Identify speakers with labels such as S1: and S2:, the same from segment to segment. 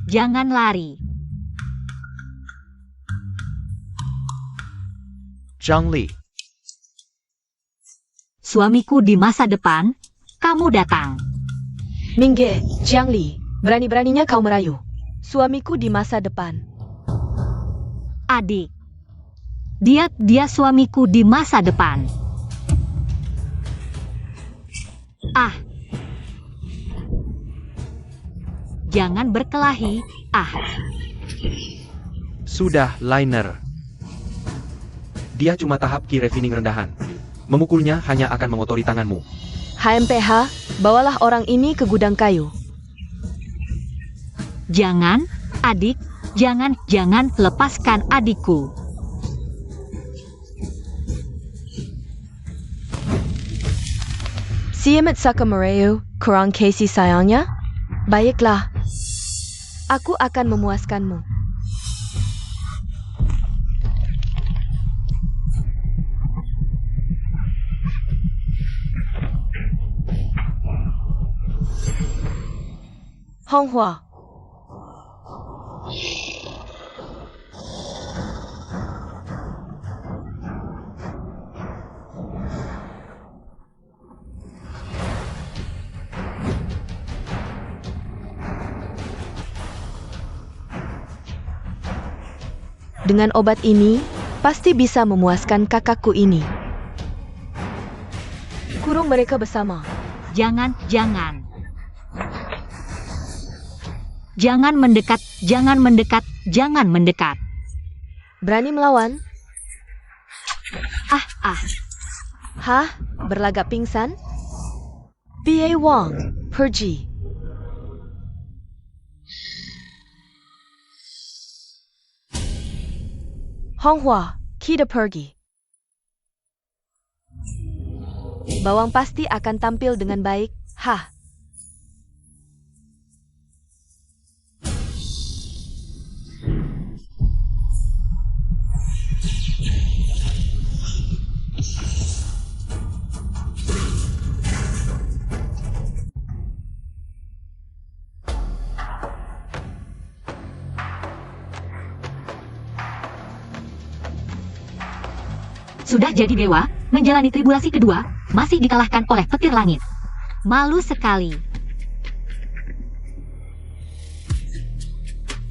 S1: Jangan lari.
S2: Zhang Li.
S1: Suamiku di masa depan, kamu datang.
S3: Mingge, Jiang Li, berani-beraninya kau merayu. Suamiku di masa depan.
S1: Adik. Dia suamiku di masa depan. Ah. Jangan berkelahi, ah.
S2: Sudah, Liner. Dia cuma tahap key refining rendahan. Memukulnya hanya akan mengotori tanganmu.
S3: HMPH, bawalah orang ini ke gudang kayu.
S1: Jangan, adik, jangan lepaskan adikku.
S3: Siamet Sakamareu, kurang kasih sayangnya? Baiklah. Aku akan memuaskanmu. Honghua. Dengan obat ini, pasti bisa memuaskan kakakku ini. Kurung mereka bersama.
S1: Jangan. Jangan mendekat.
S3: Berani melawan?
S1: Ah.
S3: Hah? Berlagak pingsan? B.A. Wang, pergi. Honghua, kita pergi. Bawang pasti akan tampil dengan baik, hah?
S1: Sudah jadi dewa, menjalani tribulasi kedua, masih dikalahkan oleh petir langit. Malu sekali.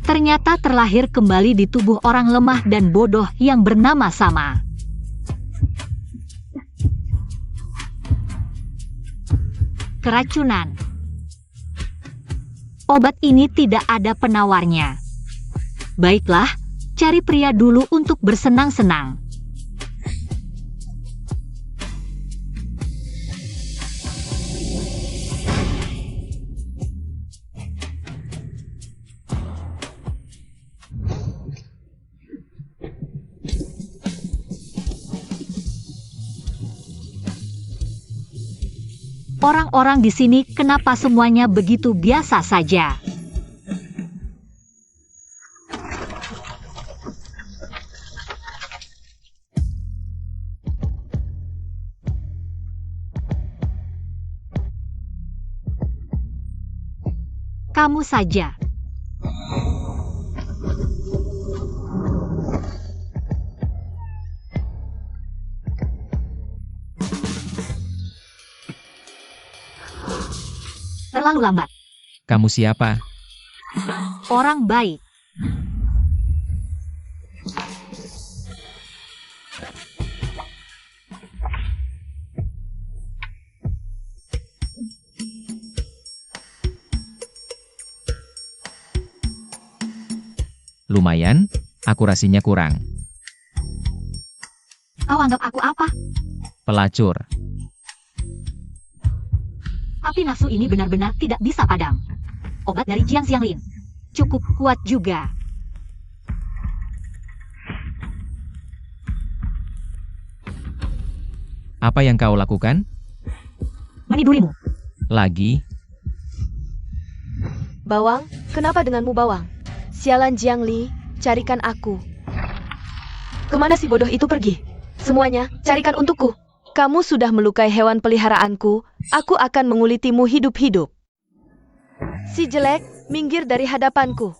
S1: Ternyata terlahir kembali di tubuh orang lemah dan bodoh yang bernama Sama. Keracunan. Obat ini tidak ada penawarnya. Baiklah, cari pria dulu untuk bersenang-senang. Orang-orang di sini kenapa semuanya begitu biasa saja? Kamu saja. Terlalu lambat.
S4: Kamu siapa?
S1: Orang baik.
S4: Lumayan, akurasinya kurang.
S1: Kau anggap aku apa?
S4: Pelacur.
S1: Api nafsu ini benar-benar tidak bisa padam. Obat dari Jiang Xianglin. Cukup kuat juga.
S4: Apa yang kau lakukan?
S1: Menidurimu.
S4: Lagi?
S3: Bawang, kenapa denganmu Bawang? Sialan Jiang Li, carikan aku. Kemana si bodoh itu pergi? Semuanya, carikan untukku. Kamu sudah melukai hewan peliharaanku, aku akan mengulitimu hidup-hidup. Si jelek, minggir dari hadapanku.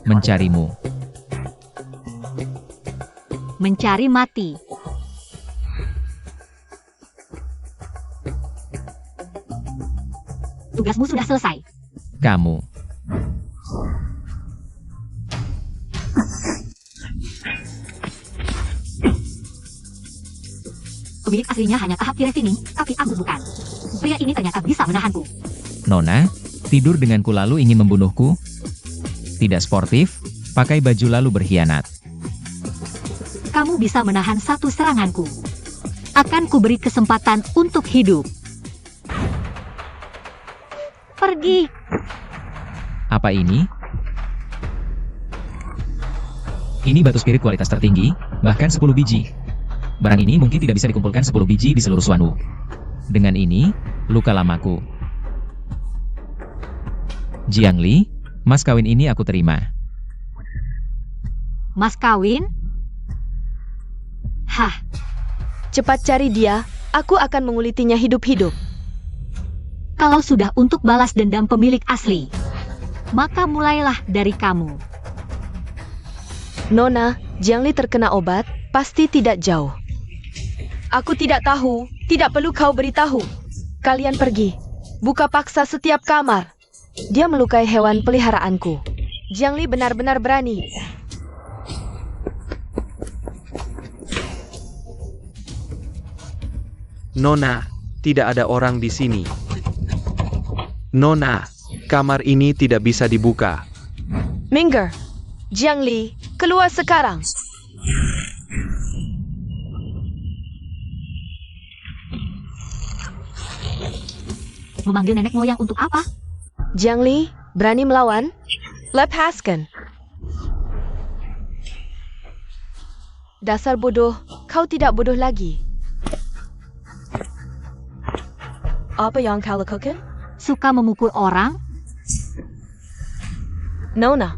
S4: Mencarimu.
S1: Mencari mati. Tugasmu sudah selesai.
S4: Kamu.
S1: Pemilik aslinya hanya tahap key refining, tapi aku bukan. Pria ini ternyata bisa menahanku.
S4: Nona, tidur denganku lalu ingin membunuhku? Tidak sportif, pakai baju lalu berkhianat.
S1: Kamu bisa menahan satu seranganku. Akan kuberi kesempatan untuk hidup. Pergi.
S4: Apa ini? Ini batu spirit kualitas tertinggi, bahkan 10 biji. Barang ini mungkin tidak bisa dikumpulkan 10 biji di seluruh Suanu. Dengan ini, luka lamaku. Jiangli, mas kawin ini aku terima.
S1: Mas kawin? Hah,
S3: Cepat cari dia, aku akan mengulitinya hidup-hidup.
S1: kalau sudah untuk balas dendam pemilik asli, maka mulailah dari kamu.
S3: Nona, Jiangli terkena obat, pasti tidak jauh. Aku tidak tahu, tidak perlu kau beritahu. Kalian pergi. Buka paksa setiap kamar. Dia melukai hewan peliharaanku. Jiangli benar-benar berani.
S2: Nona, tidak ada orang di sini. Nona, kamar ini tidak bisa dibuka.
S3: Minggir. Jiangli, keluar sekarang.
S1: Memanggil nenek moyang untuk apa?
S3: Jiangli, berani melawan? Lepaskan. Dasar bodoh, kau tidak bodoh lagi. Apa yang kau lakukan?
S1: Suka memukul orang?
S3: Nona.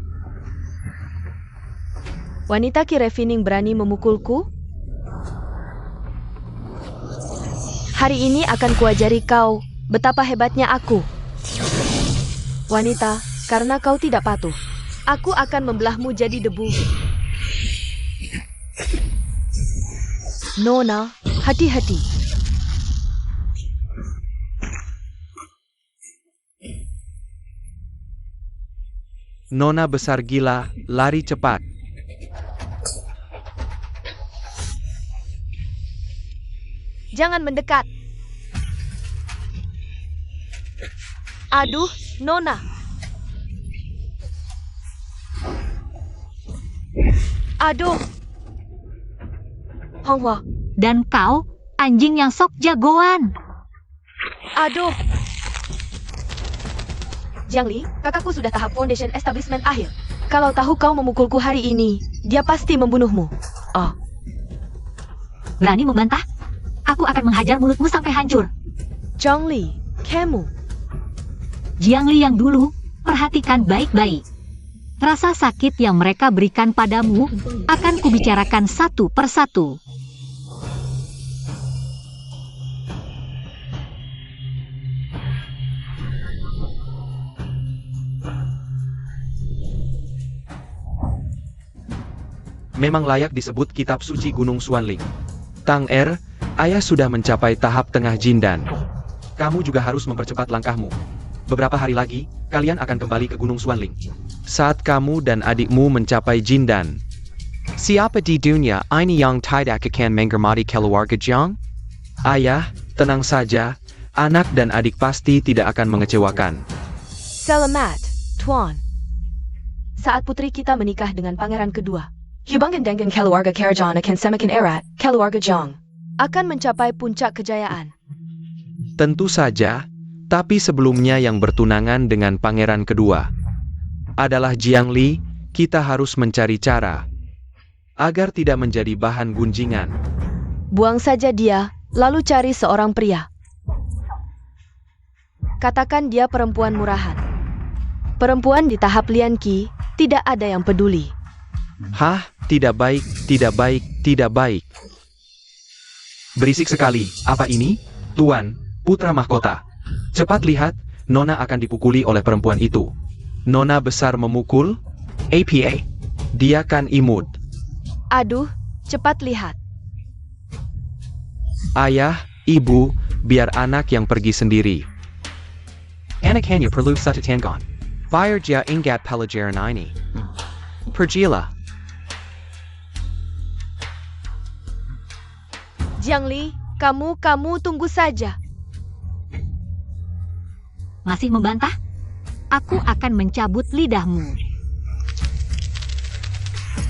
S3: Wanita key refining berani memukulku? Hari ini akan kuajari kau betapa hebatnya aku. Wanita, karena kau tidak patuh, aku akan membelahmu jadi debu. Nona, hati-hati.
S2: Nona besar gila, lari cepat.
S3: Jangan mendekat. Aduh, Nona. Aduh. Honghua.
S1: Dan kau, anjing yang sok jagoan.
S3: Aduh. Jiangli, kakakku sudah tahap foundation establishment akhir. Kalau tahu kau memukulku hari ini, dia pasti membunuhmu. Oh,
S1: Berani membantah? Aku akan menghajar mulutmu sampai hancur.
S3: Zhongli, kamu.
S1: Jiangli yang dulu, perhatikan baik-baik. Rasa sakit yang mereka berikan padamu akan kubicarakan satu persatu.
S2: Memang layak disebut kitab suci Gunung Xuanling. Tang Er, ayah sudah mencapai tahap tengah Jindan. Kamu juga harus mempercepat langkahmu. Beberapa hari lagi, kalian akan kembali ke Gunung Xuanling. Saat kamu dan adikmu mencapai Jindan.
S5: Siapa di dunia ini yang tidak akan menghormati keluarga Jiang?
S2: Ayah, tenang saja, anak dan adik pasti tidak akan mengecewakan.
S3: Selamat, Tuan. Saat putri kita menikah dengan pangeran kedua, hubungan dengan keluarga Karajan akan semakin erat, keluarga Jiang akan mencapai puncak kejayaan.
S2: Tentu saja, tapi sebelumnya yang bertunangan dengan pangeran kedua adalah Jiangli, kita harus mencari cara agar tidak menjadi bahan gunjingan.
S3: Buang saja dia, lalu cari seorang pria. Katakan dia perempuan murahan. Perempuan di tahap Lian Qi, tidak ada yang peduli.
S2: Hah, tidak baik, tidak baik, tidak baik. Berisik sekali, apa ini? Tuan, putra mahkota. Cepat lihat, Nona akan dipukuli oleh perempuan itu. Nona besar memukul? APA. Dia kan imut.
S3: Aduh, cepat lihat.
S2: Ayah, ibu, biar anak yang pergi sendiri.
S5: Anak hanya perlu satu tanggon. Bayar dia ingat pelajaran ini. Pergilah.
S3: Jiangli, kamu tunggu saja.
S1: Masih membantah? Aku akan mencabut lidahmu.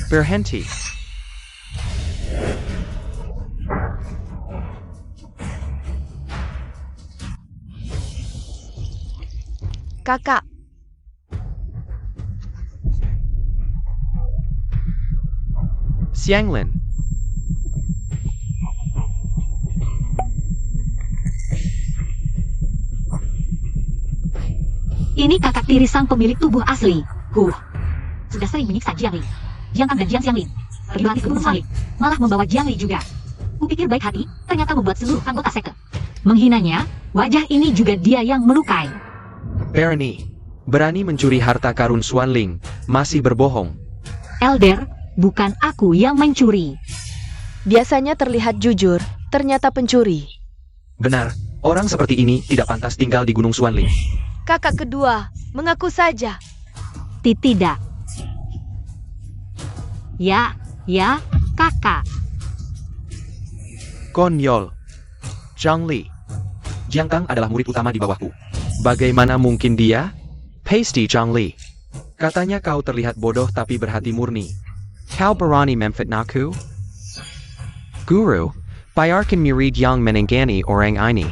S5: Berhenti.
S3: Kakak,
S5: Xianglin.
S1: Ini kakak tiri sang pemilik tubuh asli. Sudah sering menyiksa Jiangli, Jiang Tang dan Jiang Xianglin. Pergi lagi ke Gunung Suanling, malah membawa Jiangli juga. Kupikir baik hati, ternyata membuat seluruh anggota sekte menghinanya. Wajah ini juga dia yang melukai.
S2: Berani mencuri harta karun Suanling, masih berbohong.
S1: Elder, bukan aku yang mencuri.
S3: biasanya terlihat jujur, ternyata pencuri.
S2: Benar, orang seperti ini tidak pantas tinggal di Gunung Suanling.
S3: Kakak kedua, mengaku saja.
S1: Tidak. Ya, kakak.
S5: Konyol. Zhang Li.
S2: Jiang Tang adalah murid utama di bawahku. Bagaimana mungkin dia?
S5: Pasty Zhang Li.
S2: Katanya kau terlihat bodoh tapi berhati murni.
S5: Kau berani memfitnahku? Guru, biarkan murid yang menenggani orang ini.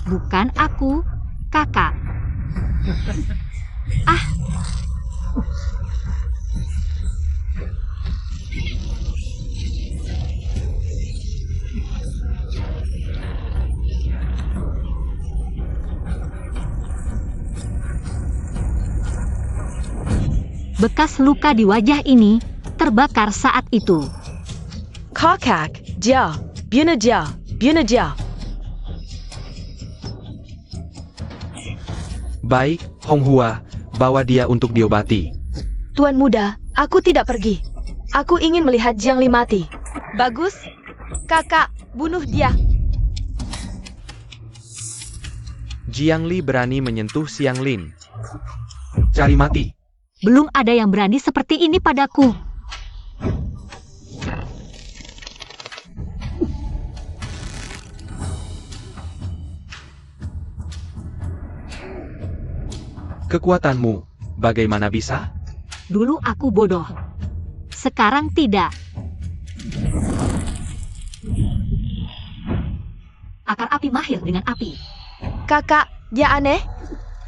S1: Bukan aku, kakak. Bekas luka di wajah ini terbakar saat itu.
S3: Kakak, dia, bunuh dia.
S2: Baik, Honghua, bawa dia untuk diobati.
S3: Tuan muda, aku tidak pergi. Aku ingin melihat Jiang Li mati. Bagus. Kakak, bunuh dia.
S2: Jiang Li berani menyentuh Xianglin. Cari mati.
S1: Belum ada yang berani seperti ini padaku.
S2: Kekuatanmu, bagaimana bisa?
S1: Dulu aku bodoh. Sekarang tidak. Akar api mahir dengan api.
S3: Kakak, dia aneh.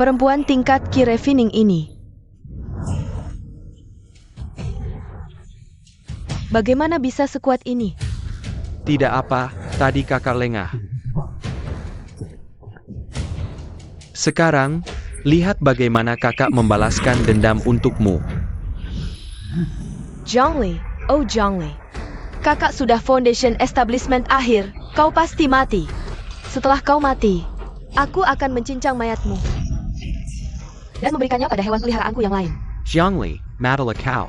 S3: Perempuan tingkat Ki Refining ini. Bagaimana bisa sekuat ini?
S2: Tidak apa, tadi kakak lengah. Sekarang, lihat bagaimana kakak membalaskan dendam untukmu.
S3: Zhang Li, oh Zhang Li. Kakak sudah foundation establishment akhir, kau pasti mati. Setelah kau mati, aku akan mencincang mayatmu dan memberikannya pada hewan peliharaanku yang lain.
S5: Zhang Li, matilah kau.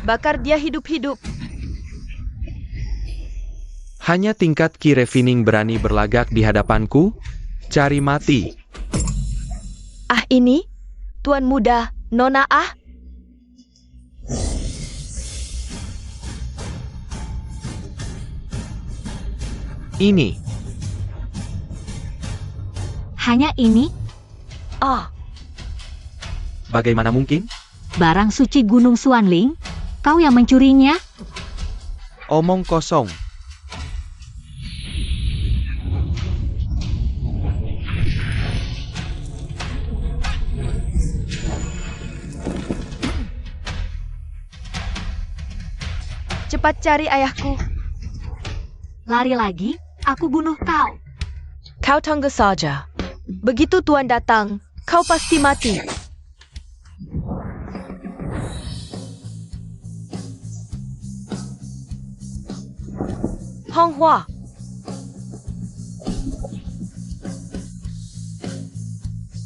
S3: Bakar dia hidup-hidup.
S2: Hanya tingkat Ki Refining berani berlagak di hadapanku? Cari mati.
S3: Ini? Tuan muda, Nona
S2: Ini.
S1: Hanya ini,
S2: Bagaimana mungkin?
S1: barang suci Gunung Suanling? Kau yang mencurinya?
S2: Omong kosong.
S3: cepat cari ayahku.
S1: Lari lagi, aku bunuh kau.
S3: Kau tunggu saja. Begitu Tuan datang, kau pasti mati. Hong Hua,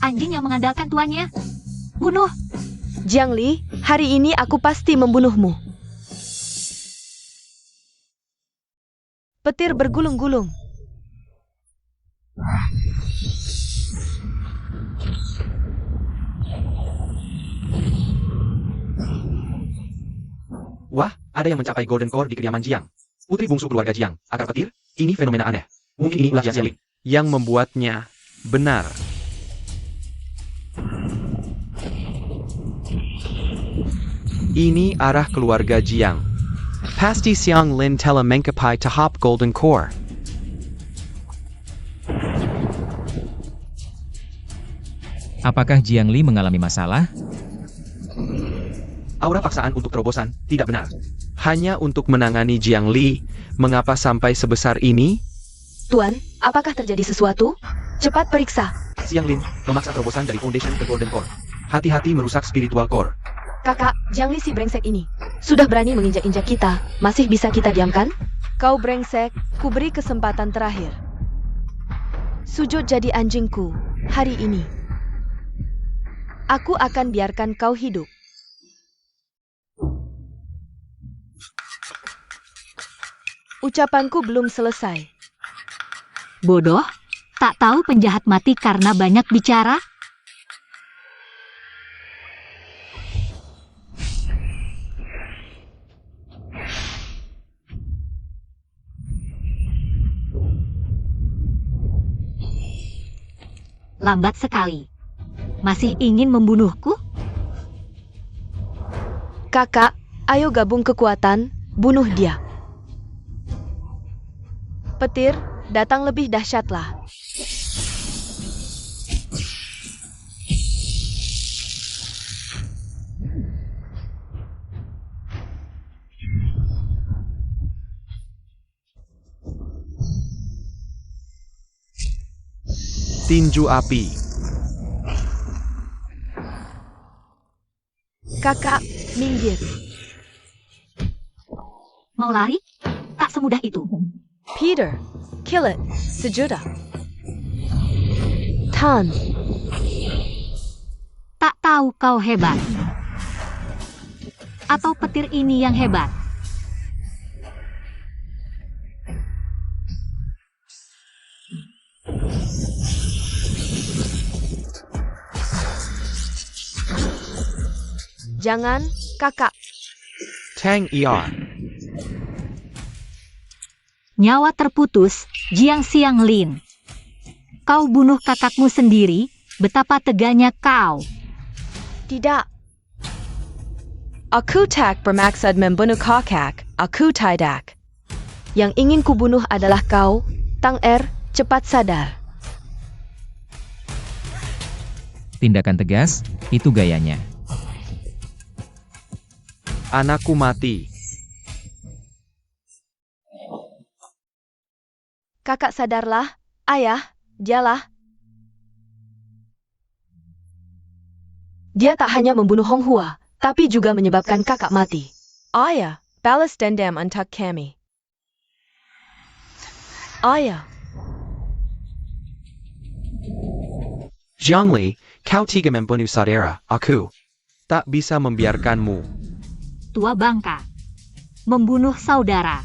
S1: Anjing yang mengandalkan tuannya. Bunuh.
S3: Jiang Li, hari ini aku pasti membunuhmu. Petir bergulung-gulung.
S2: Wah, ada yang mencapai Golden Core di kediaman Jiang. Putri bungsu keluarga Jiang, akar petir? Ini fenomena aneh. Mungkin ini ulah Jiang yang membuatnya benar. Ini arah keluarga Jiang.
S5: Pasti Xiang Lin telah mencapai tahap Golden Core.
S4: Apakah Jiang Li mengalami masalah?
S2: Aura paksaan untuk terobosan tidak benar. Hanya untuk menangani Jiang Li, mengapa sampai sebesar ini?
S3: Tuan, apakah terjadi sesuatu? Cepat periksa.
S2: Xiang Lin memaksa terobosan dari Foundation ke Golden Core. Hati-hati merusak Spiritual Core.
S3: Kakak, Jiang Li si brengsek ini. Sudah berani menginjak-injak kita. Masih bisa kita diamkan? Kau brengsek, ku beri kesempatan terakhir. Sujud jadi anjingku, hari ini. Aku akan biarkan kau hidup. Ucapanku belum selesai.
S1: Bodoh. Tak tahu penjahat mati karena banyak bicara? Lambat sekali. Masih ingin membunuhku?
S3: Kakak, ayo gabung kekuatan, bunuh dia. Petir, datang lebih dahsyatlah.
S2: Tinju api.
S3: Kakak, minggir.
S1: Mau lari? Tak semudah itu.
S3: Peter, kill it. Sejuta. Tan,
S1: Tak tahu kau hebat. Atau petir ini yang hebat?
S3: jangan, kakak.
S5: Tang ER.
S1: Nyawa terputus, Jiang Xianglin. Kau bunuh kakakmu sendiri, betapa teganya kau.
S3: Tidak. Aku tak bermaksud membunuh kakak, aku tidak. Yang ingin kubunuh adalah kau, Tang Er, cepat sadar.
S4: Tindakan tegas, itu gayanya.
S2: Anakku mati.
S3: Kakak sadarlah, ayah, dialah. Dia tak hanya membunuh Hong Hua, tapi juga menyebabkan kakak mati. Ayah, balas dendam untuk kami. Ayah,
S5: Jiangli, kau tiga membunuh saudara aku.
S2: Tak bisa membiarkanmu.
S1: Tua bangka. Membunuh saudara.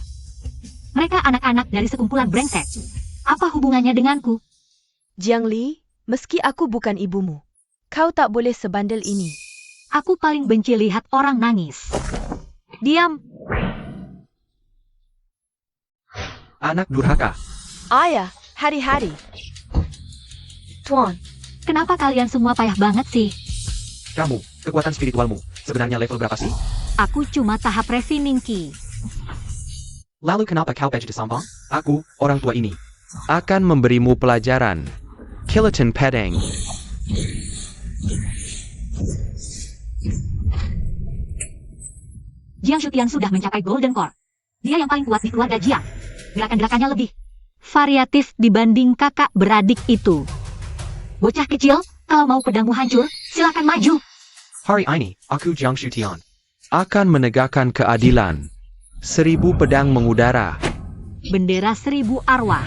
S1: Mereka anak-anak dari sekumpulan brengsek. Apa hubungannya denganku?
S3: Jiang Li, meski aku bukan ibumu, kau tak boleh sebandel ini.
S1: Aku paling benci lihat orang nangis. Diam.
S2: Anak durhaka.
S3: Ayah, hari-hari. Tuan,
S1: Kenapa kalian semua payah banget sih?
S2: Kamu, kekuatan spiritualmu, sebenarnya level berapa sih?
S1: Aku cuma tahap refining ki.
S2: Lalu kenapa kau page sombong? Aku, orang tua ini, akan memberimu pelajaran.
S5: Kiloton Pedang.
S1: Jiang Shutian sudah mencapai Golden Core. Dia yang paling kuat di keluarga Jiang. Gerakan-gerakannya lebih variatif dibanding kakak beradik itu. Bocah kecil, Kalau mau pedangmu hancur, silakan maju.
S5: Hari ini, aku Jiang Shutian.
S2: Akan menegakkan keadilan. 1000 pedang mengudara.
S1: Bendera 1000 arwah.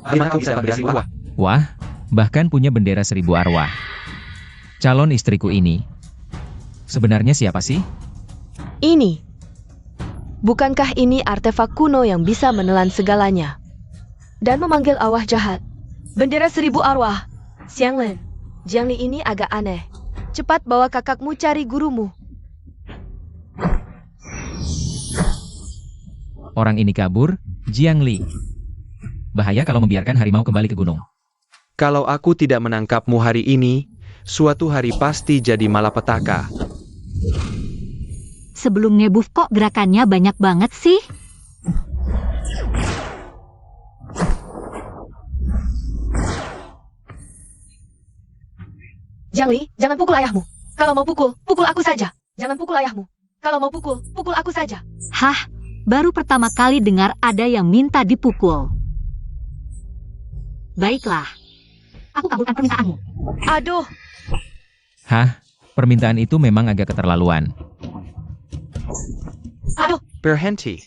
S2: Bagaimana kau bisa berdasi wah?
S4: Wah, bahkan punya bendera 1000 arwah. Calon istriku ini. Sebenarnya siapa sih?
S3: Ini. Bukankah ini artefak kuno yang bisa menelan segalanya? Dan memanggil arwah jahat. Bendera 1000 arwah. Xianglin, Jiangli ini agak aneh. Cepat bawa kakakmu cari gurumu.
S4: Orang ini kabur, Jiang Li. Bahaya kalau membiarkan harimau kembali ke gunung.
S2: Kalau aku tidak menangkapmu hari ini, suatu hari pasti jadi malapetaka.
S1: Sebelum ngebuff kok gerakannya banyak banget sih?
S3: Jiangli, jangan pukul ayahmu. Kalau mau pukul, pukul aku saja. Jangan pukul ayahmu. Kalau mau pukul, pukul aku saja.
S1: Hah, baru pertama kali dengar ada yang minta dipukul. Baiklah, aku kabulkan permintaanmu.
S3: Aduh,
S4: Hah, permintaan itu memang agak keterlaluan.
S3: aduh.
S2: Berhenti.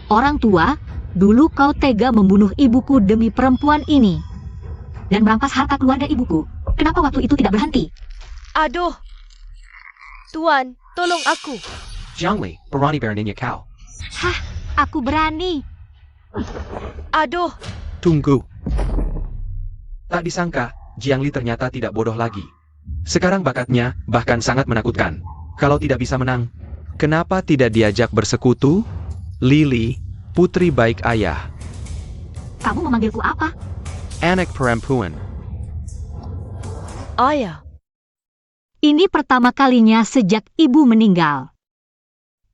S1: Orang tua, dulu kau tega membunuh ibuku demi perempuan ini. Dan merampas harta keluarga ibuku. Kenapa waktu itu tidak berhenti?
S3: Aduh. Tuan, tolong aku.
S5: Jiang Li, berani beraninya kau.
S1: Hah, aku berani.
S3: Aduh,
S2: Tunggu. Tak disangka, Jiang Li ternyata tidak bodoh lagi. Sekarang bakatnya bahkan sangat menakutkan. Kalau tidak bisa menang, kenapa tidak diajak bersekutu? Lily, putri baik ayah.
S1: Kamu memanggilku apa?
S2: Anak perempuan.
S3: ayah.
S1: Ini pertama kalinya sejak ibu meninggal.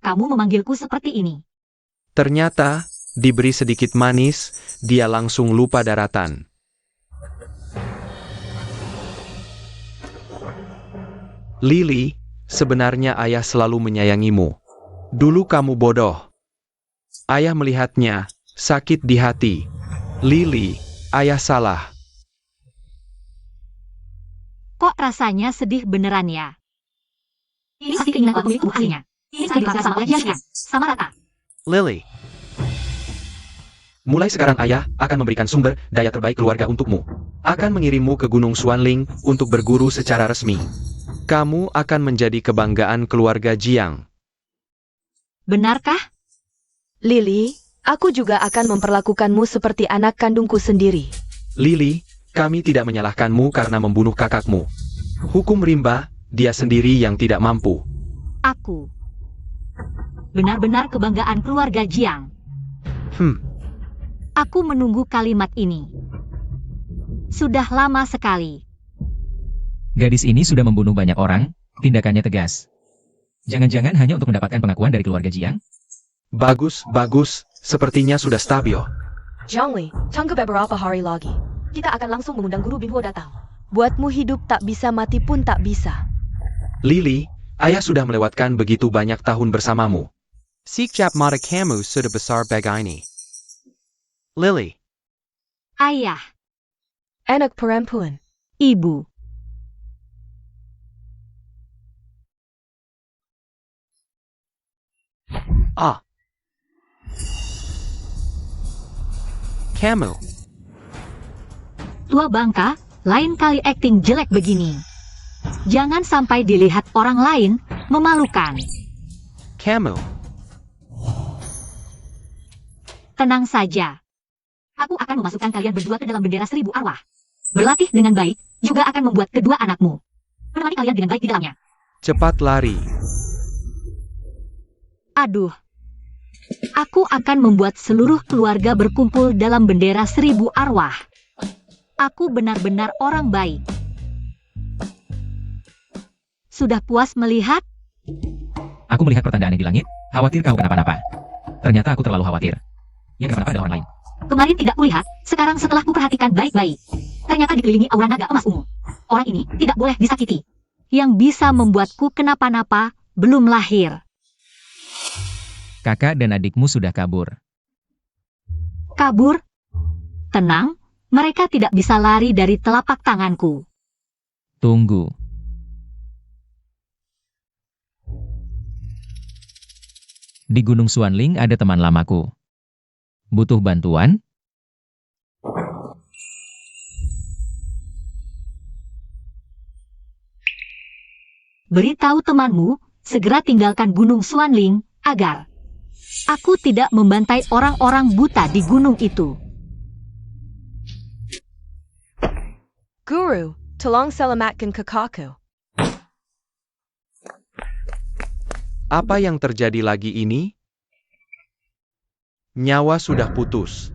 S1: Kamu memanggilku seperti ini.
S2: Ternyata, diberi sedikit manis, dia langsung lupa daratan. Lily, sebenarnya ayah selalu menyayangimu. Dulu kamu bodoh. Ayah melihatnya, sakit di hati. Lily, ayah salah.
S1: Kok rasanya sedih beneran ya? Ini pasti keinginan pemilik tubuh aslinya. Ini sekali dipaksa sama wajahnya. Sama rata.
S2: Lily. Mulai sekarang ayah akan memberikan sumber daya terbaik keluarga untukmu. Akan mengirimmu ke Gunung Xuanling untuk berguru secara resmi. Kamu akan menjadi kebanggaan keluarga Jiang.
S1: Benarkah?
S3: Lily, aku juga akan memperlakukanmu seperti anak kandungku sendiri.
S2: Lily, kami tidak menyalahkanmu karena membunuh kakakmu. Hukum rimba, dia sendiri yang tidak mampu.
S1: Aku. Benar-benar kebanggaan keluarga Jiang. Aku menunggu kalimat ini. Sudah lama sekali.
S4: Gadis ini sudah membunuh banyak orang, tindakannya tegas. Jangan-jangan hanya untuk mendapatkan pengakuan dari keluarga Jiang?
S2: Bagus, bagus, sepertinya sudah stabil.
S3: Jiangli, tunggu beberapa hari lagi. Kita akan langsung mengundang guru Binhuo datang. Buatmu hidup tak bisa, mati pun tak bisa.
S2: Lily, ayah sudah melewatkan begitu banyak tahun bersamamu.
S5: Sikjap mata kamu sudah besar begini. Lily,
S1: Ayah,
S3: Anak perempuan.
S1: ibu.
S5: kamu.
S1: Tua bangka, lain kali akting jelek begini. Jangan sampai dilihat orang lain, memalukan.
S5: Kamu.
S1: Tenang saja. Aku akan memasukkan kalian berdua ke dalam bendera 1000 arwah. Berlatih dengan baik, juga akan membuat kedua anakmu menemani kalian dengan baik di dalamnya.
S2: Cepat lari.
S1: Aduh. Aku akan membuat seluruh keluarga berkumpul dalam bendera 1000 arwah. Aku benar-benar orang baik. Sudah puas melihat?
S4: Aku melihat pertanda aneh di langit, khawatir kau kenapa-napa. Ternyata aku terlalu khawatir. Ya kenapa ada orang lain?
S1: Kemarin tidak kulihat, sekarang setelah kuperhatikan baik-baik. Ternyata dikelilingi aura naga emas ungu. Orang ini tidak boleh disakiti. Yang bisa membuatku kenapa-napa belum lahir.
S4: Kakak dan adikmu sudah kabur.
S1: Kabur? Tenang, mereka tidak bisa lari dari telapak tanganku.
S4: Tunggu. Di Gunung Xuanling ada teman lamaku. Butuh bantuan?
S1: Beritahu temanmu, segera tinggalkan Gunung Xuanling, agar aku tidak membantai orang-orang buta di gunung itu.
S3: Guru, tolong selamatkan kakakku.
S2: Apa yang terjadi lagi ini? Nyawa sudah putus.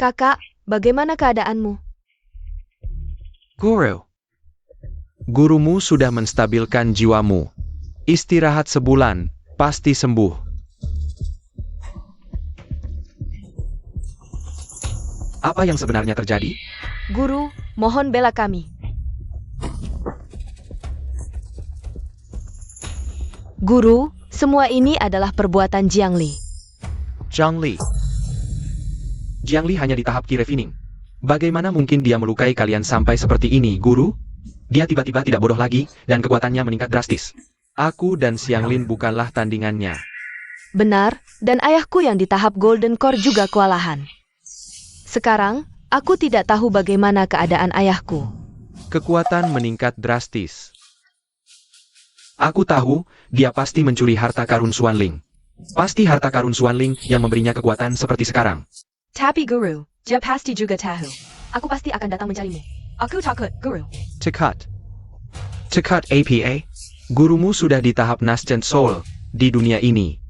S3: Kakak, bagaimana keadaanmu?
S2: Guru. Gurumu sudah menstabilkan jiwamu. Istirahat sebulan, pasti sembuh. Apa yang sebenarnya terjadi?
S3: Guru, mohon bela kami. Guru, semua ini adalah perbuatan Jiang Li.
S2: Jiang Li. Jiang Li hanya di tahap key refining. Bagaimana mungkin dia melukai kalian sampai seperti ini, Guru? Dia tiba-tiba tidak bodoh lagi, dan kekuatannya meningkat drastis. Aku dan Xiang Lin bukanlah tandingannya.
S3: Benar, dan ayahku yang di tahap Golden Core juga kewalahan. Sekarang, aku tidak tahu bagaimana keadaan ayahku.
S2: Kekuatan meningkat drastis. Aku tahu, dia pasti mencuri harta karun Xuanling. Pasti harta karun Xuanling yang memberinya kekuatan seperti sekarang.
S3: Tapi Guru, dia pasti juga tahu. Aku pasti akan datang mencarimu. Aku takut, Guru.
S2: Tekat. Tekat APA. Gurumu sudah di tahap Nascent Soul di dunia ini.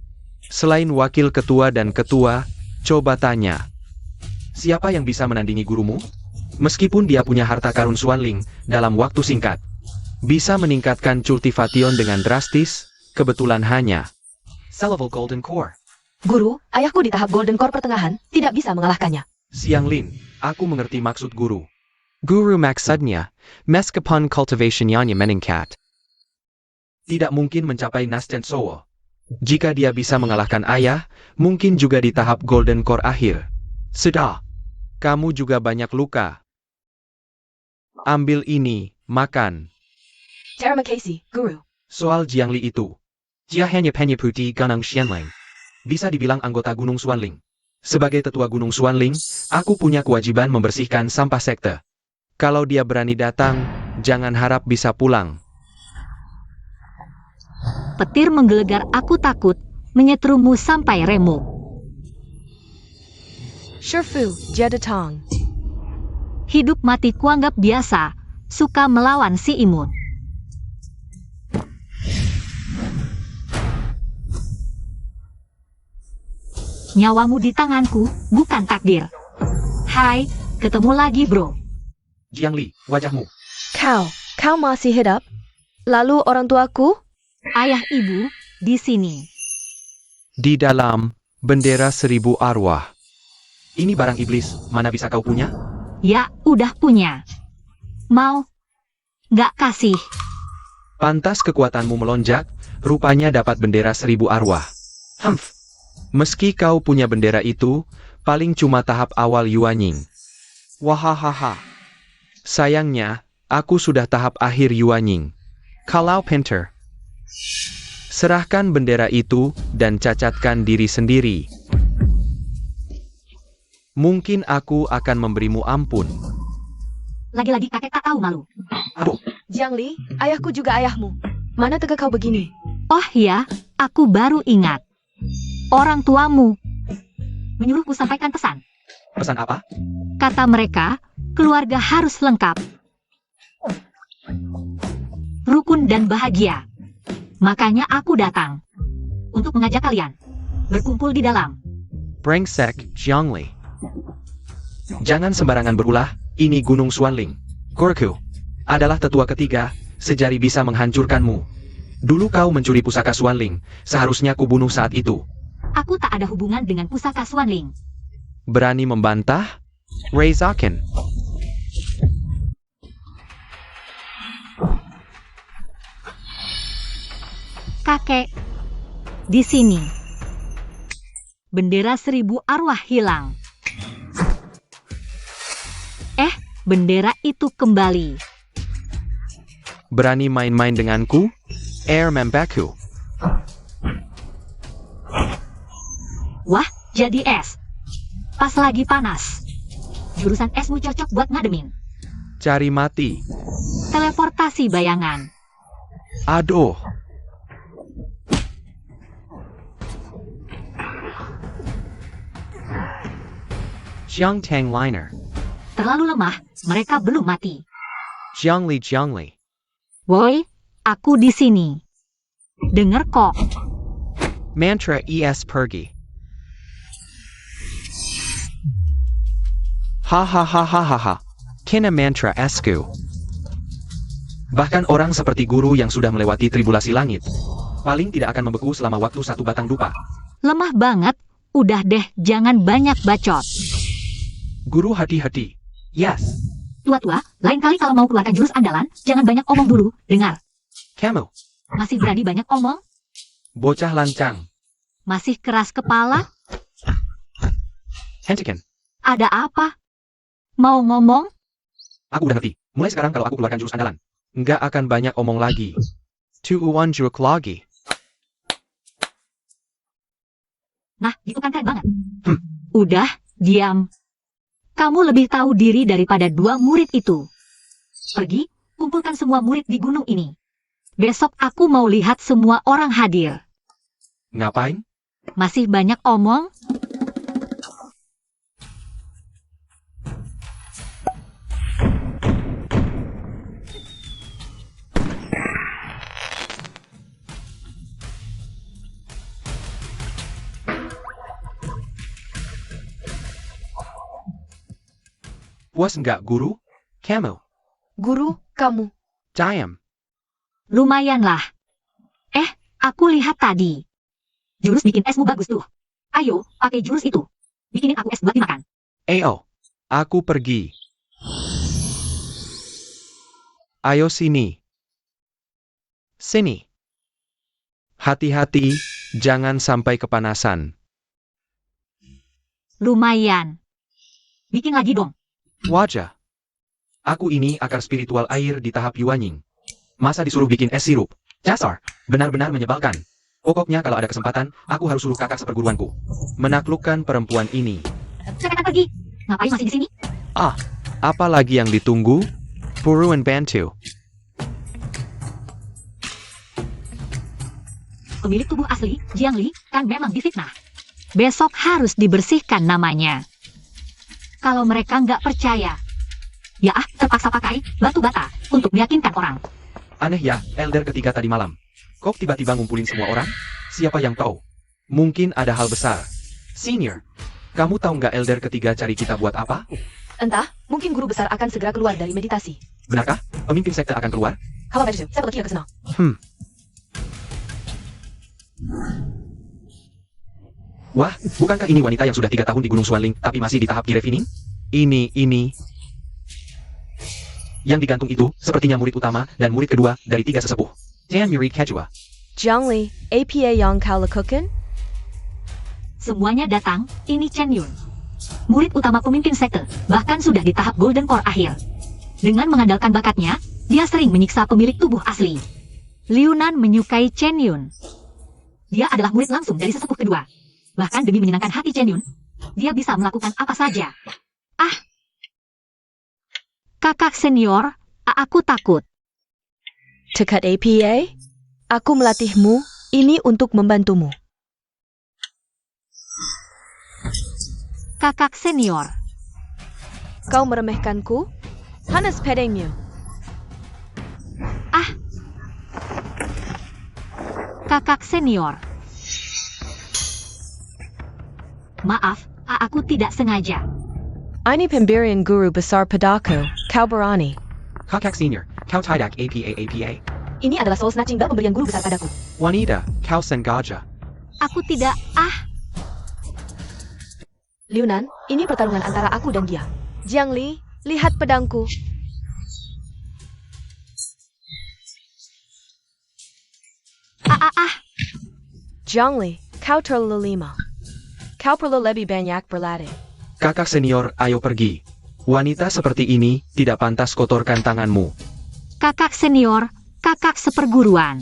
S2: Selain wakil ketua dan ketua, coba tanya. Siapa yang bisa menandingi gurumu? Meskipun dia punya harta karun Xuanling dalam waktu singkat, bisa meningkatkan cultivation dengan drastis, kebetulan hanya selevel Golden Core.
S3: Guru, ayahku di tahap Golden Core pertengahan, tidak bisa mengalahkannya.
S2: Xiang Lin, aku mengerti maksud guru. Guru maksudnya, meskipun cultivationnya meningkat, tidak mungkin mencapai Nascent Soul. Jika dia bisa mengalahkan ayah, mungkin juga di tahap Golden Core akhir. Sudah. Kamu juga banyak luka. Ambil ini, makan.
S3: Terima kasih, Guru.
S2: Soal Jiang Li itu. Dia hanya penyebuti Gunung Xuanling. Bisa dibilang anggota Gunung Xuanling. Sebagai tetua Gunung Xuanling, aku punya kewajiban membersihkan sampah sekte. Kalau dia berani datang, jangan harap bisa pulang.
S1: Petir menggelegar, aku takut menyetrumu sampai remuk.
S3: Sherfu, dia datang.
S1: Hidup mati kuanggap biasa, suka melawan si imun. Nyawamu di tanganku, bukan takdir. Hai, ketemu lagi bro.
S2: Jiang Li, wajahmu.
S3: Kau masih hidup? Lalu orang tuaku?
S1: Ayah ibu, di sini.
S2: Di dalam bendera 1000 arwah. Ini barang iblis, mana bisa kau punya?
S1: Ya, udah punya. Mau? Nggak kasih.
S2: Pantas kekuatanmu melonjak, rupanya dapat bendera 1000 arwah. Humph. Meski kau punya bendera itu, paling cuma tahap awal Yuanying. Wahahaha. Sayangnya, aku sudah tahap akhir Yuanying. Kalau pinter, serahkan bendera itu dan cacatkan diri sendiri. Mungkin aku akan memberimu ampun.
S1: Lagi-lagi kakek tak tahu malu.
S2: Aduh,
S3: Jiang Li, ayahku juga ayahmu. Mana tegak kau begini?
S1: Oh ya, aku baru ingat. Orang tuamu menyuruhku sampaikan pesan.
S2: pesan apa?
S1: Kata mereka, keluarga harus lengkap, rukun dan bahagia. Makanya aku datang untuk mengajak kalian berkumpul di dalam.
S2: Brengsek, Jiang Li. Jangan sembarangan berulah, ini Gunung Xuanling. Guruku adalah tetua ketiga, sejari bisa menghancurkanmu. Dulu kau mencuri pusaka Xuanling, seharusnya kubunuh saat itu.
S1: Aku tak ada hubungan dengan pusaka Xuanling.
S2: Berani membantah? Reizaken.
S1: Kakek. Di sini. Bendera 1000 arwah hilang. Bendera itu kembali.
S2: Berani main-main denganku? Air Membaku.
S1: Wah, jadi es. Pas lagi panas. Jurusan esmu cocok buat ngademin.
S2: Cari mati.
S1: Teleportasi bayangan.
S2: Aduh.
S5: Xiangtang Liner.
S1: Terlalu lemah, mereka belum mati.
S5: Jiangli.
S1: Woi, aku di sini. Dengar kok.
S5: Mantra es pergi. Ha. Kina mantra esku.
S2: Bahkan orang seperti guru yang sudah melewati tribulasi langit, paling tidak akan membeku selama waktu 1 batang dupa.
S1: Lemah banget. Udah deh, jangan banyak bacot.
S2: Guru hati-hati. Yes.
S1: Tua-tua, lain kali kalau mau keluarkan jurus andalan, jangan banyak omong dulu. Dengar.
S2: Kamu.
S1: Masih berani banyak omong?
S2: Bocah lancang.
S1: Masih keras kepala?
S2: Hentikan.
S1: Ada apa? Mau ngomong?
S2: Aku udah ngerti. Mulai sekarang kalau aku keluarkan jurus andalan, nggak akan banyak omong lagi.
S5: Tuuan juk lagi.
S1: Nah, itu kan keren banget. Udah, diam. Kamu lebih tahu diri daripada 2 murid itu. Pergi, kumpulkan semua murid di gunung ini. Besok aku mau lihat semua orang hadir.
S2: Ngapain?
S1: Masih banyak omong?
S2: Puas nggak, guru?
S5: Kamu.
S3: Guru, kamu.
S5: Diam.
S1: Lumayanlah. Aku lihat tadi. Jurus bikin esmu bagus tuh. Ayo, pakai jurus itu. Bikinin aku es buat dimakan.
S2: Ayo. Aku pergi. Ayo sini.
S5: Sini.
S2: Hati-hati, jangan sampai kepanasan.
S1: Lumayan. Bikin lagi dong.
S2: Wajah. Aku ini akar spiritual air di tahap Yuanying. Masa disuruh bikin es sirup? Dasar, benar-benar menyebalkan. Pokoknya kalau ada kesempatan, aku harus suruh kakak seperguruanku menaklukkan perempuan ini.
S1: Cepetan pergi. Ngapain masih di sini?
S2: Apa lagi yang ditunggu?
S5: Buruan bantu.
S1: Pemilik tubuh asli, Jiangli, kan memang difitnah. Besok harus dibersihkan namanya. Kalau mereka nggak percaya, ya terpaksa pakai batu bata untuk meyakinkan orang.
S2: Aneh ya, Elder ketiga tadi malam. Kok tiba-tiba ngumpulin semua orang? Siapa yang tahu? Mungkin ada hal besar. Senior, kamu tahu nggak Elder ketiga cari kita buat apa?
S3: Entah, mungkin guru besar akan segera keluar dari meditasi.
S2: Benarkah? Pemimpin sekte akan keluar?
S3: Halo, Badge, saya pergi ke sana.
S2: Wah, bukankah ini wanita yang sudah 3 tahun di Gunung Xuanling, tapi masih di tahap Girefining? Ini. Yang digantung itu, sepertinya murid utama dan murid kedua dari 3 sesepuh.
S5: Dan Muri Kejua.
S3: Jiangli, APA yang kau lakukan?
S1: Semuanya datang, ini Chen Yun. Murid utama pemimpin sekte, bahkan sudah di tahap Golden Core akhir. Dengan mengandalkan bakatnya, dia sering menyiksa pemilik tubuh asli. Liu Nan menyukai Chen Yun. Dia adalah murid langsung dari sesepuh kedua. Bahkan demi menyenangkan hati Chen Yun, dia bisa melakukan apa saja. Kakak senior, aku takut.
S3: Dekat APA? Aku melatihmu, ini untuk membantumu.
S1: Kakak senior,
S3: Kau meremehkanku? Panas pedangmu.
S1: kakak senior. Maaf, aku tidak sengaja.
S3: Ini pemberian guru besar padaku, kau berani.
S2: Kakak senior, kau tidak APA.
S3: Ini adalah soul snatching bel pemberian guru besar padaku.
S5: Wanita, kau sengaja.
S1: Aku tidak,
S3: Liu Nan, ini pertarungan antara aku dan dia. Jiangli, lihat pedangku.
S1: ah.
S3: Zhongli, kau terlalu lima. Kau perlu lebih banyak berlatih.
S2: Kakak senior, ayo pergi. Wanita seperti ini tidak pantas kotorkan tanganmu.
S1: Kakak senior, kakak seperguruan.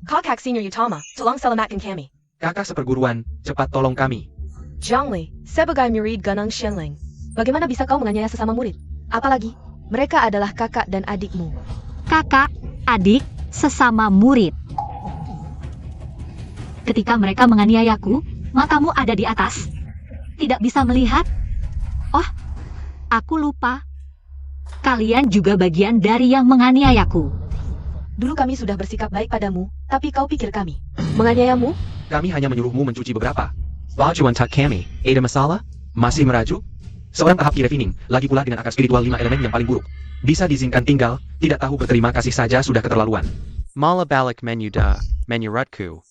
S3: Kakak senior Utama, tolong selamatkan kami.
S2: Kakak seperguruan, cepat tolong kami.
S3: Zhongli, sebagai murid Gunung Shenling, bagaimana bisa kau menganiaya sesama murid? Apalagi, mereka adalah kakak dan adikmu.
S1: Kakak, adik, sesama murid. Ketika mereka menganiayaku, matamu ada di atas. Tidak bisa melihat? Oh, aku lupa. Kalian juga bagian dari yang menganiayaku.
S3: Dulu kami sudah bersikap baik padamu, tapi kau pikir kami menganiayamu?
S2: Kami hanya menyuruhmu mencuci beberapa. Bajuan tak kami, ada masalah? Masih merajuk? Seorang tahap refining, lagi pula dengan akar spiritual 5 elemen yang paling buruk. Bisa diizinkan tinggal, tidak tahu berterima kasih saja sudah keterlaluan.
S5: Mala balik menu da, menurutku.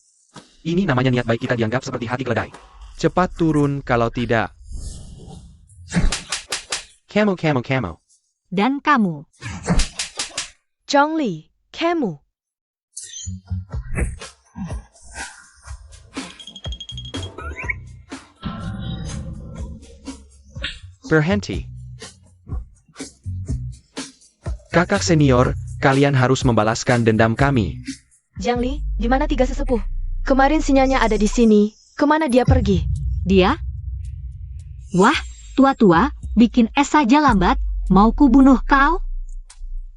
S2: Ini namanya niat baik kita dianggap seperti hati keledai. Cepat turun kalau tidak.
S5: Camo.
S1: Dan kamu.
S3: Zhongli, kamu.
S5: Berhenti.
S2: Kakak senior, kalian harus membalaskan dendam kami.
S3: Zhongli, di mana tiga sesepuh? Kemarin sinyalnya ada di sini. Kemana dia pergi?
S1: Dia? Wah, tua-tua, bikin es saja lambat. Mau ku bunuh kau?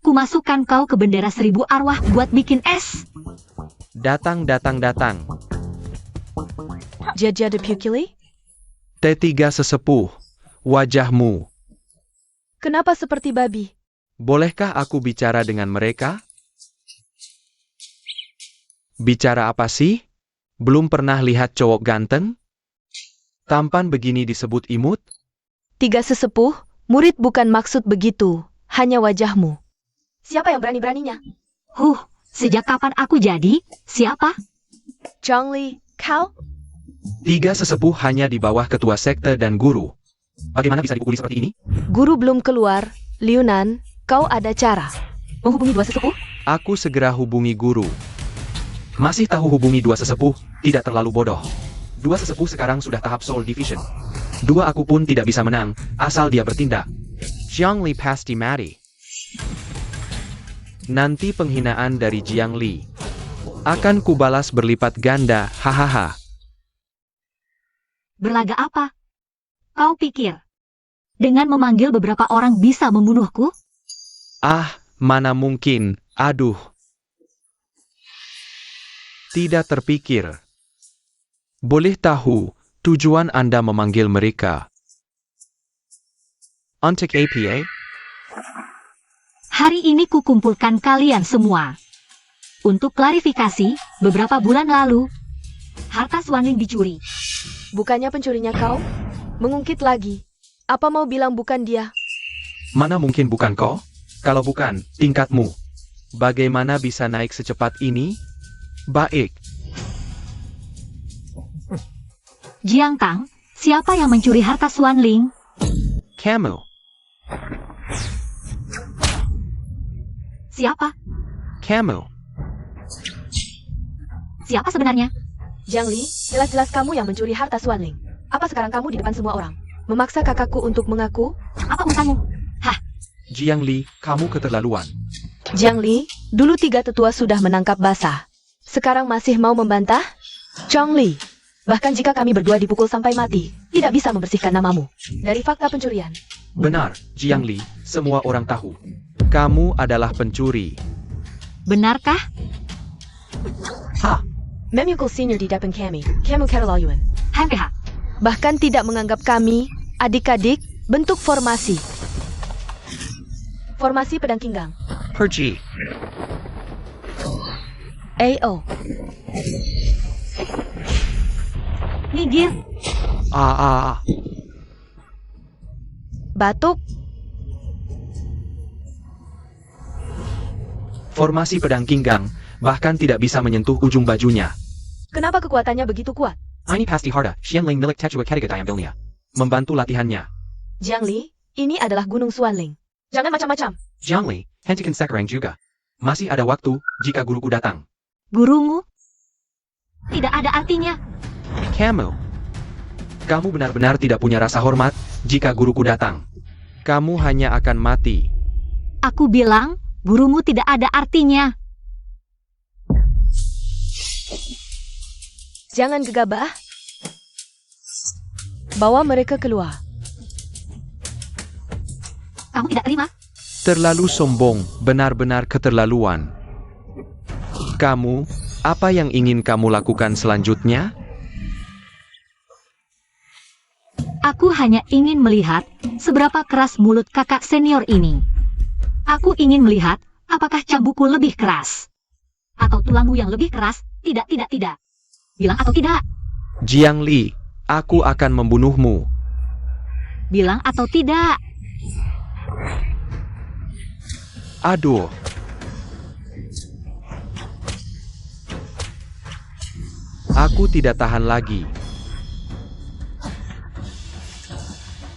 S1: Ku masukkan kau ke bendera 1000 arwah buat bikin es.
S5: Datang.
S3: Jaja de Pukili?
S2: T3 sesepuh, wajahmu.
S3: Kenapa seperti babi?
S2: Bolehkah aku bicara dengan mereka? Bicara apa sih? Belum pernah lihat cowok ganteng? Tampan begini disebut imut?
S3: Tiga sesepuh, murid bukan maksud begitu. Hanya wajahmu. Siapa yang berani-beraninya?
S1: Sejak kapan aku jadi? Siapa?
S3: Zhongli, kau?
S2: 3 sesepuh hanya di bawah ketua sekte dan guru. Bagaimana bisa dipukuli seperti ini?
S3: Guru belum keluar. Liunan, kau ada cara.
S1: Menghubungi 2 sesepuh?
S2: Aku segera hubungi guru. Masih tahu hubungi 2 sesepuh, tidak terlalu bodoh. 2 sesepuh sekarang sudah tahap Soul Division. 2 aku pun tidak bisa menang, asal dia bertindak.
S5: Zhongli pasti mati.
S2: Nanti penghinaan dari Jiang Li akan kubalas berlipat ganda, hahaha.
S1: Berlaga apa? Kau pikir dengan memanggil beberapa orang bisa membunuhku?
S2: Ah, mana mungkin, aduh. Tidak terpikir. Boleh tahu tujuan Anda memanggil mereka?
S5: Untuk APA?
S1: Hari ini kukumpulkan kalian semua. Untuk klarifikasi, beberapa bulan lalu, harta Swanling dicuri.
S3: Bukannya pencurinya kau? Mengungkit lagi. Apa mau bilang bukan dia?
S2: Mana mungkin bukan kau? Kalau bukan, tingkatmu. Bagaimana bisa naik secepat ini? Baik.
S1: Jiang Tang, siapa yang mencuri harta Swanling?
S5: Kamu.
S1: Siapa?
S5: Kamu.
S1: Siapa sebenarnya?
S3: Zhongli, jelas-jelas kamu yang mencuri harta Swanling. Apa sekarang kamu di depan semua orang? Memaksa kakakku untuk mengaku?
S1: Apa urusanmu?
S2: Jiang Li, kamu keterlaluan.
S3: Zhongli, dulu 3 tetua sudah menangkap basah. Sekarang masih mau membantah? Zhongli, bahkan jika kami berdua dipukul sampai mati, tidak bisa membersihkan namamu dari fakta pencurian.
S2: Benar, Jiang Li, semua orang tahu. Kamu adalah pencuri.
S1: Benarkah?
S3: Memukul senior di depan kami, kamu keterlaluan.
S1: HMPH.
S3: Bahkan tidak menganggap kami, adik-adik, bentuk formasi. Formasi pedang kinggang.
S5: Pergi.
S3: AO.
S1: Minggir.
S3: Batuk.
S2: Formasi pedang kinggang, bahkan tidak bisa menyentuh ujung bajunya.
S3: Kenapa kekuatannya begitu kuat?
S2: Ini pasti harta, Xianling milik Techua Ketiga diambilnya. Membantu latihannya.
S3: Zhongli, ini adalah Gunung Swanling. Jangan macam-macam.
S2: Jiang Li, hentikan sekarang juga. Masih ada waktu, jika guruku datang.
S1: gurumu? Tidak ada artinya.
S2: Kamu benar-benar tidak punya rasa hormat jika guruku datang. Kamu hanya akan mati.
S1: Aku bilang, gurumu tidak ada artinya.
S3: Jangan gegabah. Bawa mereka keluar.
S1: Kamu tidak terima?
S2: Terlalu sombong, benar-benar keterlaluan. Kamu, apa yang ingin kamu lakukan selanjutnya?
S1: Aku hanya ingin melihat seberapa keras mulut kakak senior ini. Aku ingin melihat apakah cambukku lebih keras. Atau tulangmu yang lebih keras. Tidak. Bilang atau tidak.
S2: Jiang Li, aku akan membunuhmu.
S1: Bilang atau tidak.
S2: Aduh. Aku tidak tahan lagi.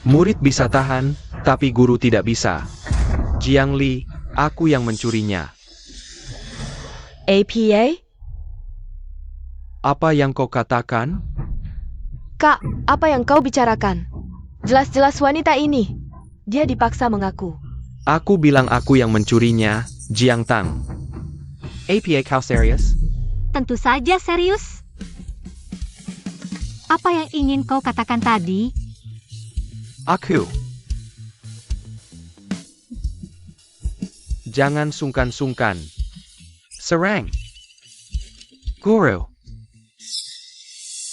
S2: Murid bisa tahan, tapi guru tidak bisa. Jiang Li, aku yang mencurinya.
S3: APA?
S2: Apa yang kau katakan?
S3: Kak, apa yang kau bicarakan? Jelas-jelas wanita ini. Dia dipaksa mengaku.
S2: Aku bilang aku yang mencurinya, Jiang Tang.
S5: APA, kau serius?
S1: Tentu saja serius. Apa yang ingin kau katakan tadi?
S5: Aku.
S2: Jangan sungkan-sungkan.
S5: Serang. Guru.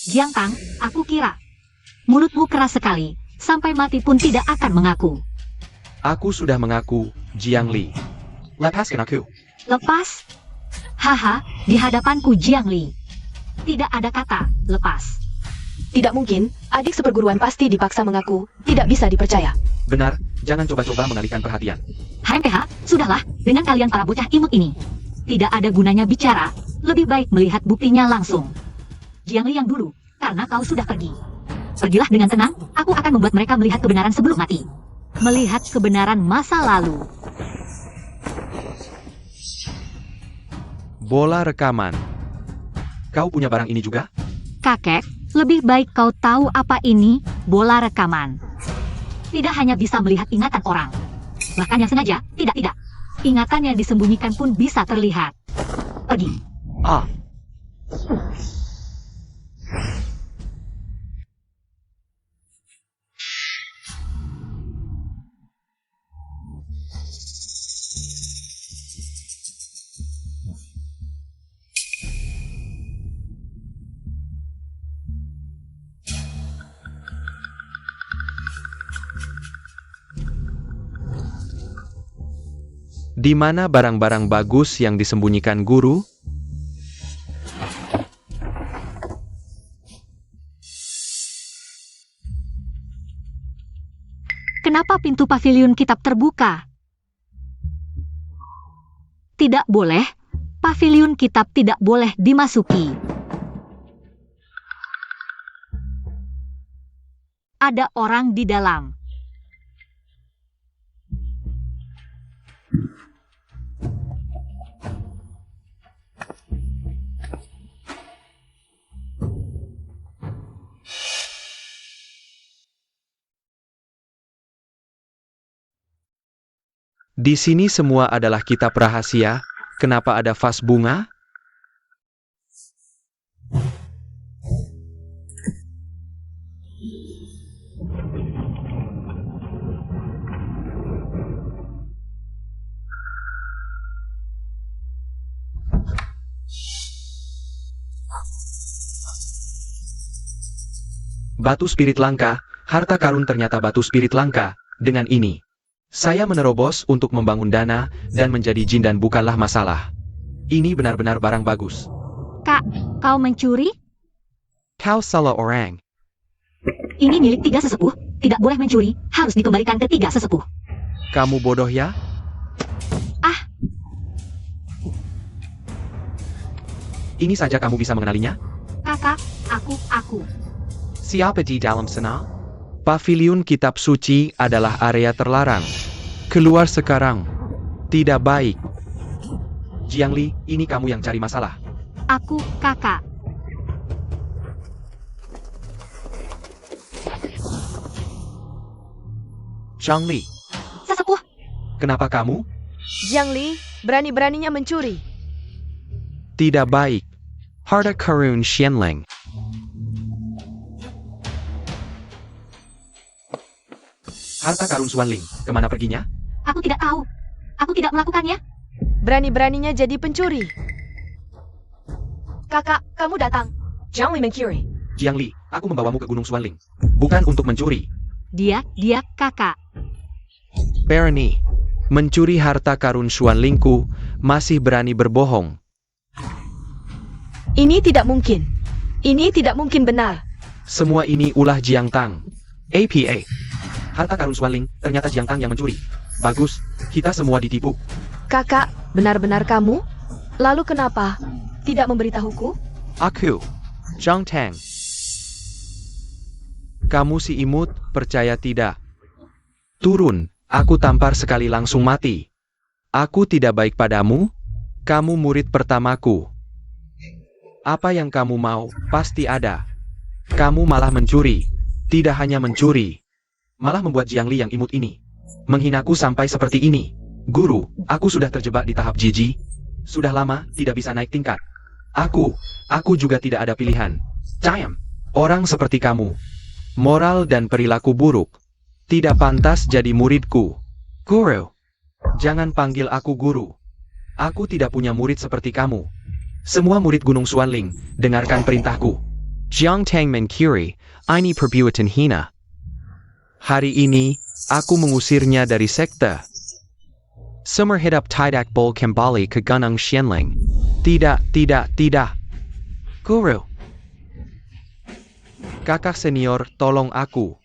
S1: Jiang Tang, aku kira. Mulutmu keras sekali. Sampai mati pun tidak akan mengaku.
S2: Aku sudah mengaku, Jiang Li.
S5: Lepaskan aku.
S1: Lepas? Haha, di hadapanku Jiang Li. Tidak ada kata lepas.
S3: Tidak mungkin, adik seperguruan pasti dipaksa mengaku. Tidak bisa dipercaya.
S2: Benar, jangan coba-coba mengalihkan perhatian.
S1: HMPH, sudahlah, dengan kalian para bocah imut ini. Tidak ada gunanya bicara, lebih baik melihat buktinya langsung. Jiang Li yang dulu, karena kau sudah pergi. Pergilah dengan tenang, aku akan membuat mereka melihat kebenaran sebelum mati. Melihat kebenaran masa lalu.
S2: Bola rekaman. Kau punya barang ini juga?
S1: Kakek, lebih baik kau tahu apa ini, bola rekaman. Tidak hanya bisa melihat ingatan orang. Bahkan yang sengaja, tidak. Ingatan yang disembunyikan pun bisa terlihat. Pergi.
S5: Ah.
S2: Di mana barang-barang bagus yang disembunyikan guru?
S1: Kenapa pintu pavilion kitab terbuka? Tidak boleh. Pavilion kitab tidak boleh dimasuki. Ada orang di dalam.
S2: Di sini semua adalah kitab rahasia. Kenapa ada vas bunga? Batu spirit langka, harta karun ternyata batu spirit langka. Dengan ini, saya menerobos untuk membangun dana dan menjadi jin dan bukanlah masalah. Ini benar-benar barang bagus.
S1: Kak, kau mencuri?
S5: Kau salah orang.
S1: Ini milik 3 sesepuh. Tidak boleh mencuri, harus dikembalikan ke 3 sesepuh.
S2: Kamu bodoh ya?
S1: Ah,
S2: Ini saja kamu bisa mengenalinya?
S1: kakak, aku.
S5: Siapa di dalam sana?
S2: Pavilion kitab suci adalah area terlarang. Keluar sekarang. Tidak baik. Jiang Li, ini kamu yang cari masalah.
S1: Aku, kakak.
S2: Zhang Li,
S1: Sesepuh,
S2: kenapa kamu?
S3: Jiang Li, berani-beraninya mencuri.
S2: Tidak baik. Harta karun Xianling. Harta karun Xuanling, kemana perginya?
S1: aku tidak tahu. Aku tidak melakukannya.
S3: Berani-beraninya jadi pencuri. Kakak, kamu datang. Jiang Li mencuri.
S2: Jiang Li, aku membawamu ke Gunung Xuanling. Bukan untuk mencuri.
S1: Dia, kakak.
S2: Berani. Mencuri harta karun Xuanlingku, masih berani berbohong.
S3: Ini tidak mungkin. Ini tidak mungkin benar.
S2: Semua ini ulah Jiang Tang. APA. Harta karun Xuanling, ternyata Jiang Tang yang mencuri. Bagus, kita semua ditipu.
S3: Kakak, benar-benar kamu? Lalu kenapa tidak memberitahuku?
S2: Aku, Zhang Tang. Kamu si imut, percaya tidak? Turun, aku tampar sekali langsung mati. Aku tidak baik padamu, kamu murid pertamaku. Apa yang kamu mau, pasti ada. Kamu malah mencuri. Tidak hanya mencuri, malah membuat Jiang Li yang imut ini menghinaku sampai seperti ini. Guru, aku sudah terjebak di tahap jijik. Sudah lama tidak bisa naik tingkat. Aku juga tidak ada pilihan. Cayam, orang seperti kamu, moral dan perilaku buruk, tidak pantas jadi muridku. Guru, jangan panggil aku guru. Aku tidak punya murid seperti kamu. Semua murid Gunung Xuanling, dengarkan perintahku. Jiang Tang mencuri, ini perbuatan hina. Hari ini, aku mengusirnya dari sekte. Sumber hidup tidak boleh kembali ke Gunung Xianling. Tidak. Guru. Kakak senior, tolong aku.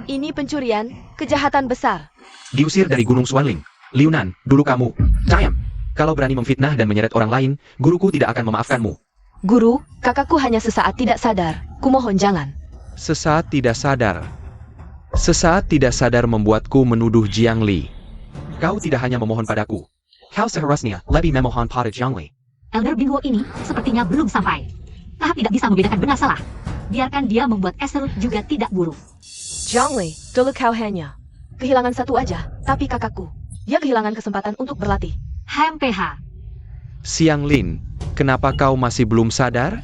S3: Ini pencurian, kejahatan besar.
S2: Diusir dari Gunung Xuanling. Liunan, dulu kamu. Cayam. Kalau berani memfitnah dan menyeret orang lain, guruku tidak akan memaafkanmu.
S3: Guru, kakakku hanya sesaat tidak sadar. Kumohon jangan.
S2: Sesaat tidak sadar. Sesaat tidak sadar membuatku menuduh Jiang Li. Kau tidak hanya memohon padaku. Kau seharusnya lebih memohon pada Jiang Li.
S1: Elder Bingo ini sepertinya belum sampai. Tahap tidak bisa membedakan benar salah. Biarkan dia membuat Esel juga tidak buruk.
S3: Jiang Li, dulu kau hanya kehilangan satu aja, tapi kakakku, dia kehilangan kesempatan untuk berlatih.
S1: HMPH.
S2: Xiang Lin, kenapa kau masih belum sadar?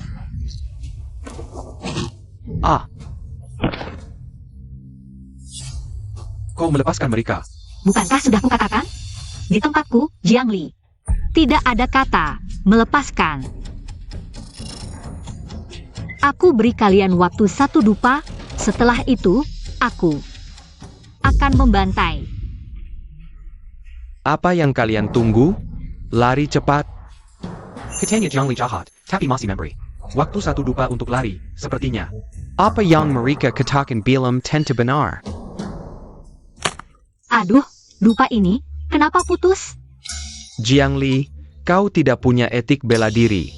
S2: Kau melepaskan mereka.
S1: Bukankah sudah kukatakan? Di tempatku, Jiang Li. Tidak ada kata melepaskan. Aku beri kalian waktu 1 dupa, setelah itu, aku akan membantai.
S2: Apa yang kalian tunggu? Lari cepat. Katanya Jiang Li jahat, tapi masih memberi waktu 1 dupa untuk lari, sepertinya. Apa yang mereka katakan belum tentu benar?
S1: Aduh, dupa ini, kenapa putus?
S2: Jiang Li, kau tidak punya etik bela diri.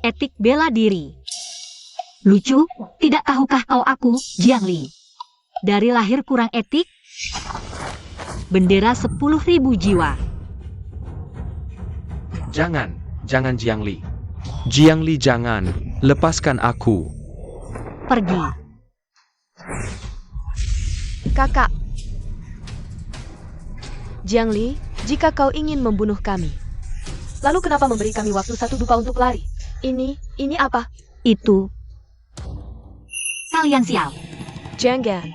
S1: Etik bela diri. Lucu, tidak tahukah kau aku, Jiang Li? Dari lahir kurang etik? Bendera 10.000 jiwa.
S2: Jangan Jiang Li. Jiang Li jangan, lepaskan aku.
S1: Pergi.
S3: Kakak. Jiang Li, jika kau ingin membunuh kami, lalu kenapa memberi kami waktu 1 dupa untuk lari? Ini apa?
S1: Itu. Kalian sial.
S3: Jangan.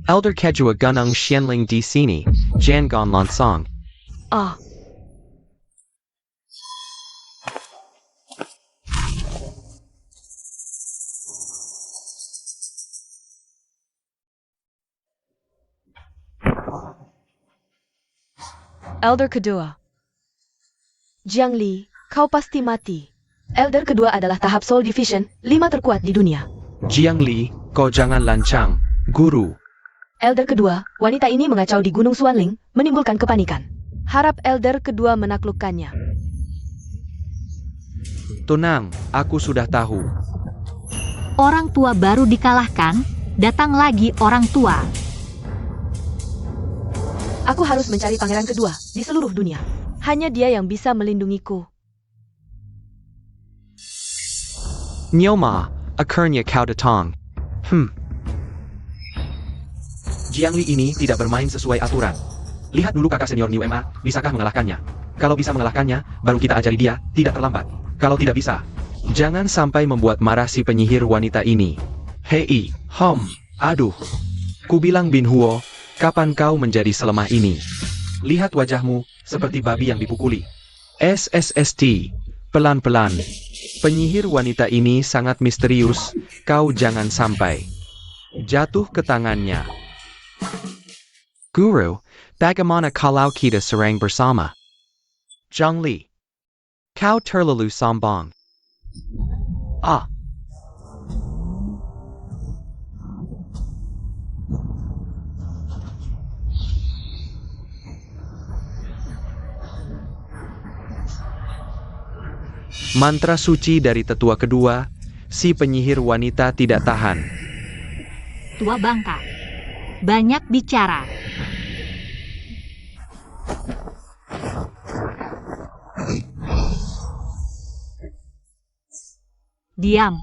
S2: Elder Kejua Gunung Xianling di sini, Jangan Lansang.
S3: Elder kedua. Jiang Li, kau pasti mati. Elder kedua adalah tahap Soul Division, 5 terkuat di dunia.
S2: Jiang Li, kau jangan lancang, guru.
S3: Elder kedua, wanita ini mengacau di Gunung Xuanling, menimbulkan kepanikan. Harap Elder kedua menaklukkannya.
S2: Tenang, aku sudah tahu.
S1: Orang tua baru dikalahkan, datang lagi orang tua.
S3: Aku harus mencari pangeran kedua di seluruh dunia. Hanya dia yang bisa melindungiku.
S5: Nyoma, akhirnya kau datang.
S2: Jiang Li ini tidak bermain sesuai aturan. Lihat dulu kakak senior New MA, bisakah mengalahkannya? Kalau bisa mengalahkannya, baru kita ajari dia, tidak terlambat. Kalau tidak bisa, jangan sampai membuat marah si penyihir wanita ini. Hei, aduh. Kubilang Bin Huo, kapan kau menjadi selemah ini? Lihat wajahmu, seperti babi yang dipukuli. SSST, pelan-pelan. Penyihir wanita ini sangat misterius, kau jangan sampai jatuh ke tangannya.
S5: Guru, bagaimana kalau kita serang bersama? Zhang Li. Kau terlalu sombong.
S2: Mantra suci dari tetua kedua, si penyihir wanita tidak tahan.
S1: Tua bangka. Banyak bicara. Diam.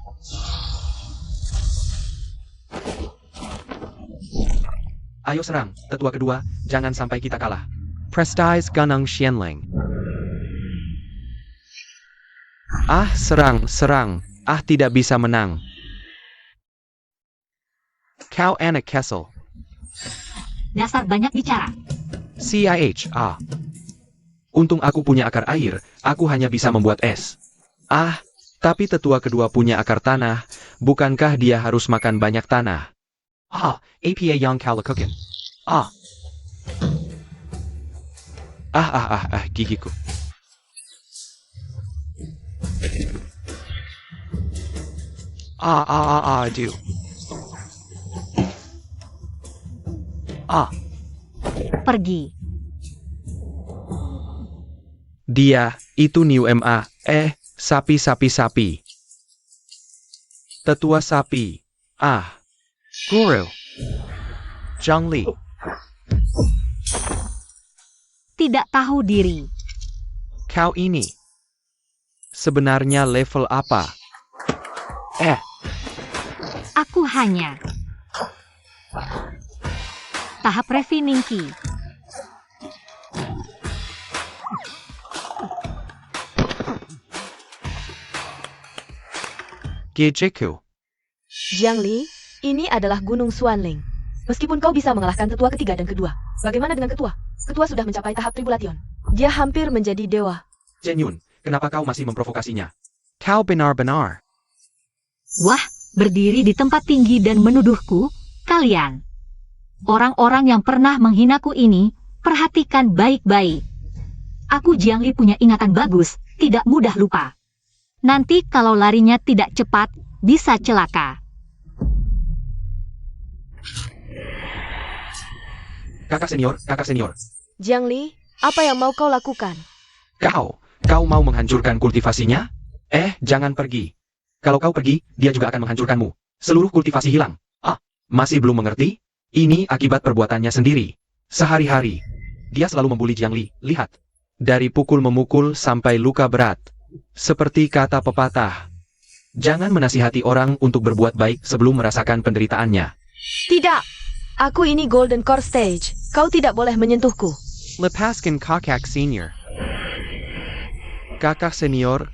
S2: Ayo serang, tetua kedua, jangan sampai kita kalah.
S5: Prestige Gunung Xianling.
S2: Serang. Tidak bisa menang.
S5: Kau anak Kessel.
S1: Dasar banyak bicara.
S5: CIH.
S2: Untung aku punya akar air, aku hanya bisa membuat es. Tapi tetua kedua punya akar tanah, bukankah dia harus makan banyak tanah?
S5: APA yang kau lakukan.
S2: Gigiku.
S5: Aduh.
S1: Pergi.
S2: Dia, itu New MA, sapi. Tetua sapi.
S5: Guru. Zhang Li.
S1: Tidak tahu diri.
S2: Kau ini sebenarnya level apa?
S1: Aku hanya tahap refining key.
S2: Gejeku.
S3: Jiang Li, ini adalah Gunung Xuanling. Meskipun kau bisa mengalahkan tetua ketiga dan kedua, bagaimana dengan ketua? Ketua sudah mencapai tahap tribulation. Dia hampir menjadi dewa.
S2: Jenyun, kenapa kau masih memprovokasinya?
S5: Kau benar-benar.
S1: Wah, berdiri di tempat tinggi dan menuduhku, kalian. Orang-orang yang pernah menghinaku ini, perhatikan baik-baik. Aku Jiang Li punya ingatan bagus, tidak mudah lupa. Nanti kalau larinya tidak cepat, bisa celaka.
S2: Kakak senior.
S3: Jiang Li, apa yang mau kau lakukan?
S2: Kau mau menghancurkan kultivasinya? Jangan pergi. Kalau kau pergi, dia juga akan menghancurkanmu. Seluruh kultivasi hilang. Masih belum mengerti? Ini akibat perbuatannya sendiri. Sehari-hari, dia selalu membuli Jiang Li, lihat. Dari pukul memukul sampai luka berat. Seperti kata pepatah. Jangan menasihati orang untuk berbuat baik sebelum merasakan penderitaannya.
S3: Tidak! Aku ini Golden Core Stage. Kau tidak boleh menyentuhku.
S5: Lepaskan kakak senior.
S2: Kakak senior.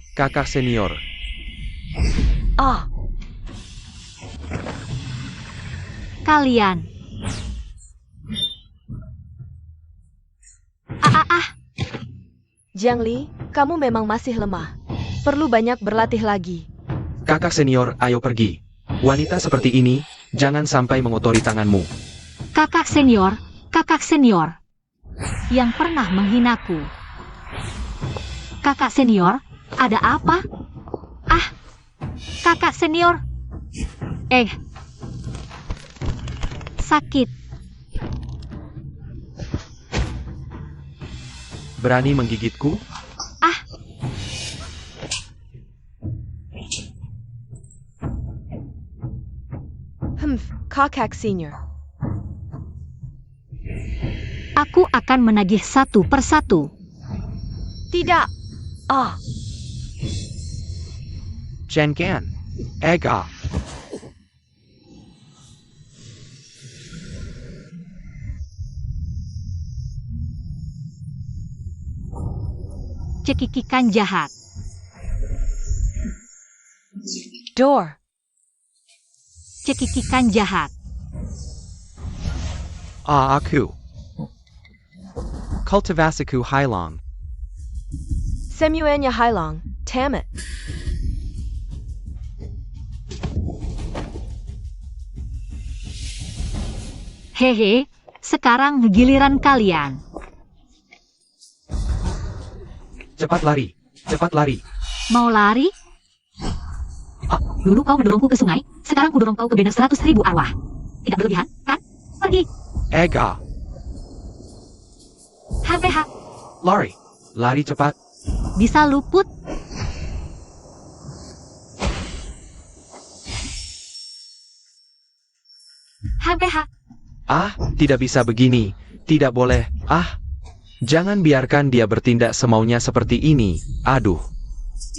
S1: Kalian.
S3: Jiang Li, kamu memang masih lemah. Perlu banyak berlatih lagi.
S2: Kakak senior, ayo pergi. Wanita seperti ini, jangan sampai mengotori tanganmu.
S1: Kakak senior. Yang pernah menghinaku. Kakak senior, ada apa? Kakak senior. Sakit.
S2: Berani menggigitku?
S3: Kakak senior.
S1: Aku akan menagih satu persatu.
S3: Tidak. Ah,
S5: Jengan. Ega.
S1: Cekikikan jahat.
S3: door.
S1: Cekikikan jahat.
S5: Aku. Kultivasiku Hailong.
S3: Semuanya Hailong. Tamat.
S1: Hehe, sekarang giliran kalian.
S2: Cepat lari, cepat lari.
S1: Mau lari? Dulu kau mendorongku ke sungai, sekarang kudorong kau ke banner 100.000 arwah. Tidak berlebihan, kan? Pergi.
S5: Ega.
S1: HPH.
S2: Lari, lari cepat.
S1: Bisa luput. HPH.
S2: Tidak bisa begini. Tidak boleh. Jangan biarkan dia bertindak semaunya seperti ini. Aduh.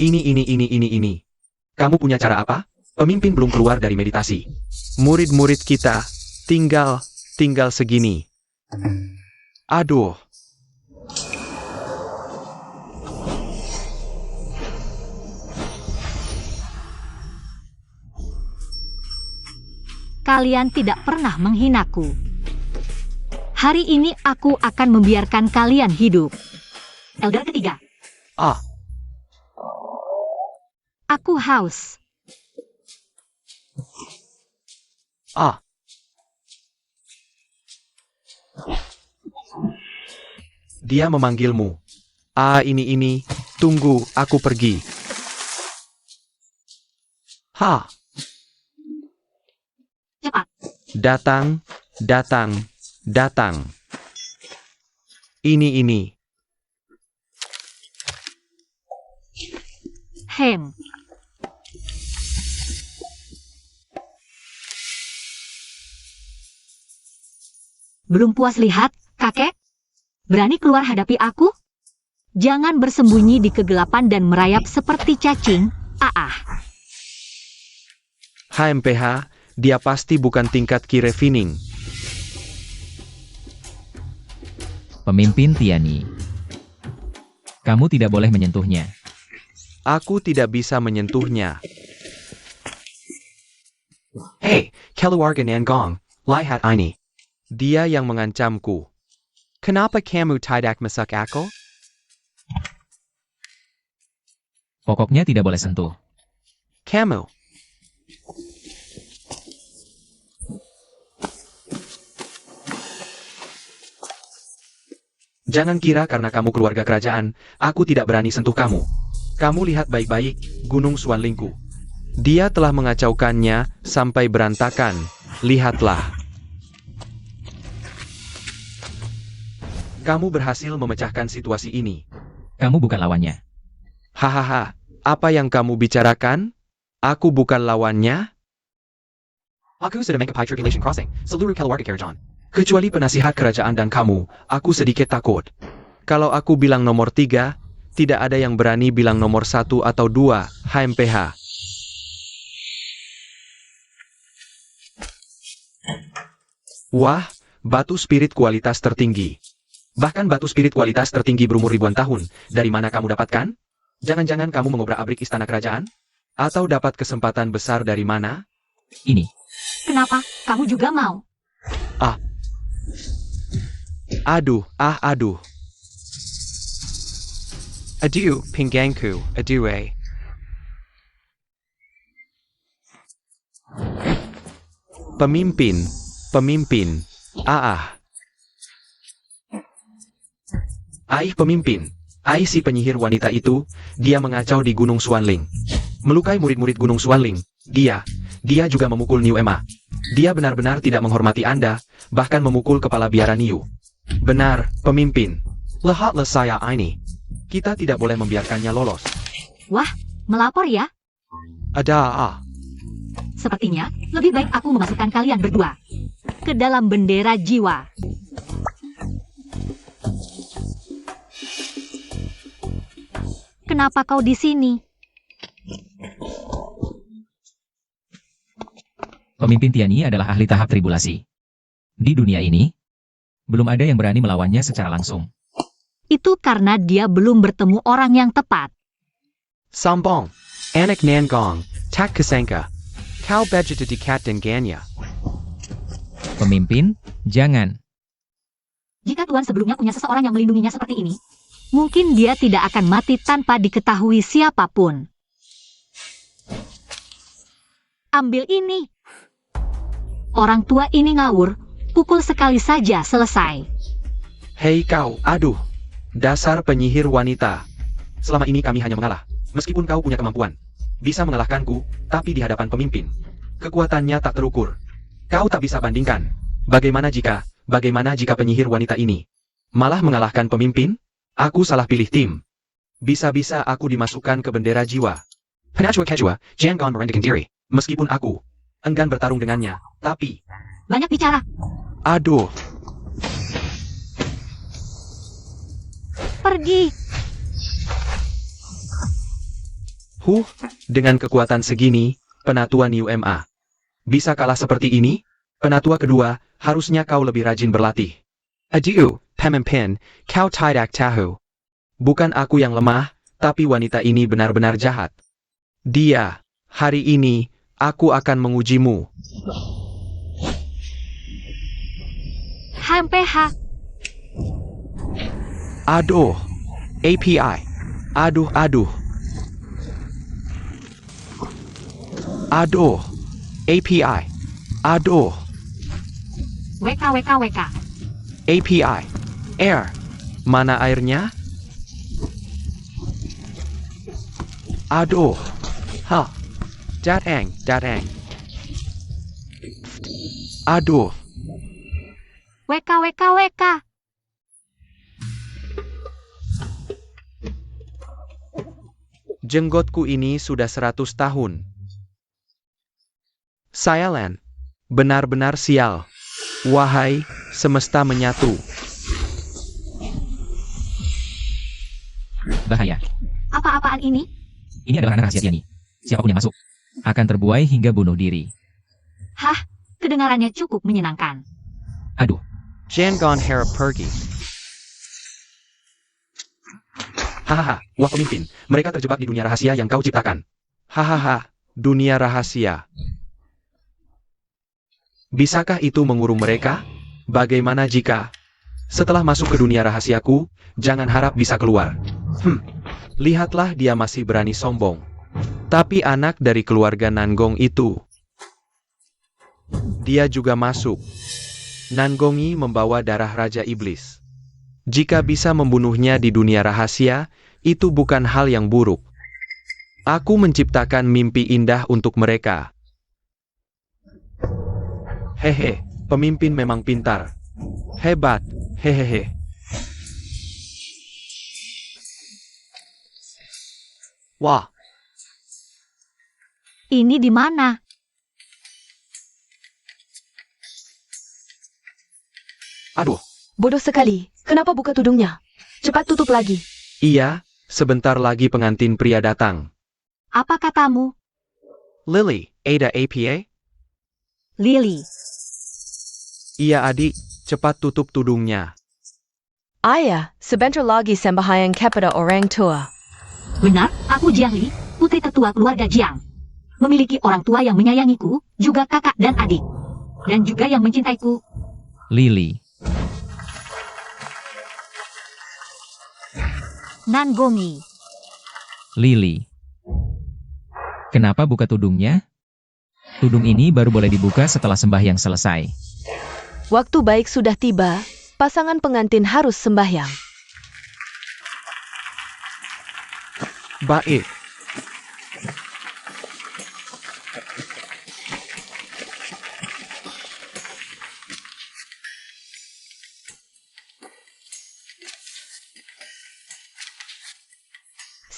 S2: Ini. Kamu punya cara apa? Pemimpin belum keluar dari meditasi. Murid-murid kita tinggal segini. Aduh.
S1: Kalian tidak pernah menghinaku. Hari ini aku akan membiarkan kalian hidup. Elder ketiga. Aku haus.
S2: Dia memanggilmu. Ini. Tunggu, aku pergi.
S1: Cepat.
S2: Datang. Ini.
S1: Hem. Belum puas lihat, kakek? Berani keluar hadapi aku? Jangan bersembunyi di kegelapan dan merayap seperti cacing.
S2: HMPH, dia pasti bukan tingkat Ki Refining.
S4: Pemimpin Tiani. Kamu tidak boleh menyentuhnya.
S2: Aku tidak bisa menyentuhnya. Hei, keluarga Nangong, lihat ini. Dia yang mengancamku. Kenapa kamu tidak masuk aku?
S4: Pokoknya tidak boleh sentuh.
S2: Kamu. Jangan kira karena kamu keluarga kerajaan, aku tidak berani sentuh kamu. Kamu lihat baik-baik, Gunung Suanlingku. Dia telah mengacaukannya sampai berantakan. Lihatlah. Kamu berhasil memecahkan situasi ini.
S4: Kamu bukan lawannya.
S2: Hahaha, apa yang kamu bicarakan? Aku bukan lawannya? Aku sedang mengcapai tribulation crossing, seluruh keluarga kerajaan. Kecuali penasihat kerajaan dan kamu, aku sedikit takut. Kalau aku bilang nomor 3, tidak ada yang berani bilang nomor 1 atau 2, HMPH. Wah, batu spirit kualitas tertinggi. Bahkan batu spirit kualitas tertinggi berumur ribuan tahun. Dari mana kamu dapatkan? Jangan-jangan kamu mengobrak-abrik istana kerajaan? Atau dapat kesempatan besar dari mana?
S4: Ini.
S1: Kenapa? Kamu juga mau?
S2: Aduh. Adieu, pinggangku, adieu. Pemimpin. Pemimpin. Si penyihir wanita itu, dia mengacau di Gunung Suanling. Melukai murid-murid Gunung Suanling. Dia juga memukul Niu Emma. Dia benar-benar tidak menghormati Anda, bahkan memukul kepala biara Niu. Benar, pemimpin. Lihatlah saya ini. Kita tidak boleh membiarkannya lolos.
S1: Wah, melapor ya?
S2: Ada.
S1: Sepertinya, lebih baik aku memasukkan kalian berdua ke dalam bendera jiwa. kenapa kau di sini?
S4: Pemimpin Tiani adalah ahli tahap tribulasi. Di dunia ini, belum ada yang berani melawannya secara langsung.
S1: Itu karena dia belum bertemu orang yang tepat.
S5: Sambong. Anak Nangong. Tak Kasengka. Kau Bejita Dikat dan Ganya.
S4: Pemimpin, jangan.
S1: Jika Tuan sebelumnya punya seseorang yang melindunginya seperti ini, mungkin dia tidak akan mati tanpa diketahui siapapun. Ambil ini. Orang tua ini ngawur, pukul sekali saja selesai.
S2: Hei kau, aduh. Dasar penyihir wanita. Selama ini kami hanya mengalah. Meskipun kau punya kemampuan. Bisa mengalahkanku, tapi di hadapan pemimpin. Kekuatannya tak terukur. Kau tak bisa bandingkan. Bagaimana jika penyihir wanita ini malah mengalahkan pemimpin? Aku salah pilih tim. Bisa-bisa aku dimasukkan ke bendera jiwa. Penajwa kejua, jangan merendahkan diri. Meskipun aku enggan bertarung dengannya, tapi...
S1: Banyak bicara.
S2: Aduh.
S1: Pergi.
S2: Dengan kekuatan segini, penatua UMA. Bisa kalah seperti ini? Penatua kedua, harusnya kau lebih rajin berlatih.
S5: Adieu, pemimpin. Kau tidak tahu.
S2: Bukan aku yang lemah, tapi wanita ini benar-benar jahat. Dia, hari ini, aku akan mengujimu.
S1: HMPH.
S5: Aduh. API. Aduh. Aduh. API. Aduh.
S1: WK.
S5: API. Air.
S2: Mana airnya?
S5: Aduh. Hah. Datang. Aduh.
S1: WK.
S2: Jenggotku ini sudah 100 tahun. Sialan. Benar-benar sial. Wahai, semesta menyatu.
S4: Bahaya.
S1: Apa-apaan ini?
S4: Ini adalah anak rahasia Tiani. Siapapun yang masuk akan terbuai hingga bunuh diri.
S1: Hah, kedengarannya cukup menyenangkan.
S4: Aduh,
S5: Jangan harap pergi.
S2: Hahaha, wah pemimpin, mereka terjebak di dunia rahasia yang kau ciptakan. Hahaha, dunia rahasia. Bisakah itu mengurung mereka? Bagaimana jika, setelah masuk ke dunia rahasiaku, jangan harap bisa keluar. Lihatlah dia masih berani sombong. Tapi anak dari keluarga Nangong itu, dia juga masuk. Nangongi membawa darah Raja Iblis. Jika bisa membunuhnya di dunia rahasia, itu bukan hal yang buruk. Aku menciptakan mimpi indah untuk mereka. Hehe, pemimpin memang pintar. Hebat, hehehe.
S5: Wah.
S1: Ini di mana?
S2: Aduh,
S3: Bodoh sekali. Kenapa buka tudungnya? Cepat tutup lagi.
S2: iya, sebentar lagi pengantin pria datang.
S1: Apa katamu?
S5: Lily. Ada APA?
S1: Lily.
S2: Iya adik, cepat tutup tudungnya.
S3: Ayah, sebentar lagi sembahyang kepada orang tua.
S1: Benar, aku Jiang Li, putri tetua keluarga Jiang. Memiliki orang tua yang menyayangiku, juga kakak dan adik. Dan juga yang mencintaiku.
S4: Lily.
S1: Nangongi.
S4: Lily. Kenapa buka tudungnya? Tudung ini baru boleh dibuka setelah sembahyang selesai.
S3: Waktu baik sudah tiba, pasangan pengantin harus sembahyang.
S2: Baik.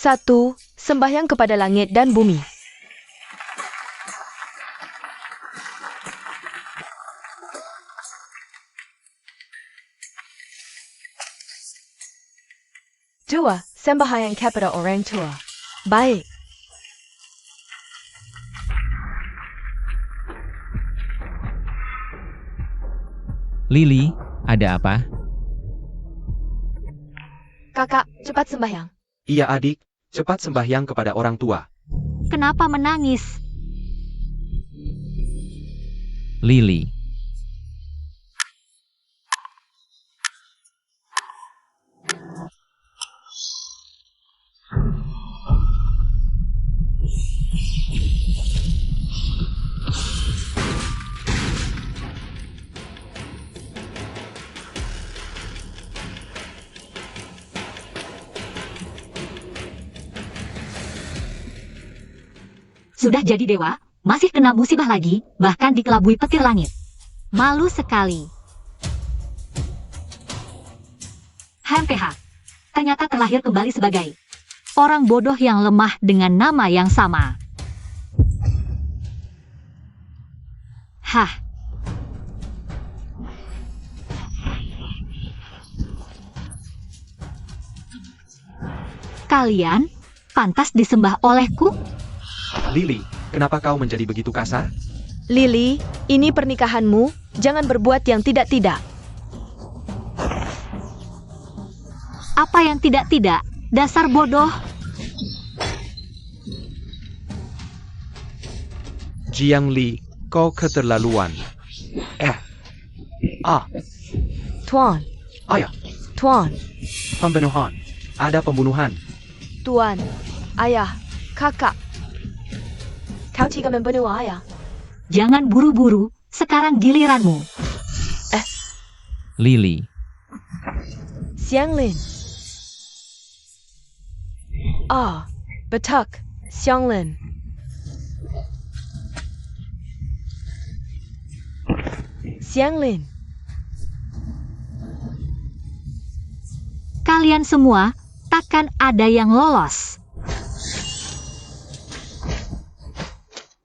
S3: Satu, sembahyang kepada langit dan bumi. Dua, sembahyang kepada orang tua. Baik.
S4: Lily, ada apa?
S3: Kakak, cepat sembahyang.
S2: Iya adik, cepat sembahyang kepada orang tua.
S1: Kenapa menangis?
S4: Lily.
S1: Sudah jadi dewa, masih kena musibah lagi, bahkan dikelabui petir langit. Malu sekali. HMPH. Ternyata terlahir kembali sebagai orang bodoh yang lemah dengan nama yang sama. Hah. Kalian pantas disembah olehku?
S2: Lily, kenapa kau menjadi begitu kasar?
S3: Lily, ini pernikahanmu, jangan berbuat yang tidak-tidak.
S1: Apa yang tidak-tidak? Dasar bodoh.
S2: Jiang Li, kau keterlaluan.
S3: Tuan,
S2: Ayah,
S3: Tuan,
S2: pembunuhan. Ada pembunuhan.
S3: Tuan, Ayah, Kakak. Kau tiga membunuh Ayah.
S1: Jangan buru-buru, sekarang giliranmu.
S4: Lily.
S3: Xianglin. Betak, Xianglin. Xianglin.
S1: Kalian semua, takkan ada yang lolos.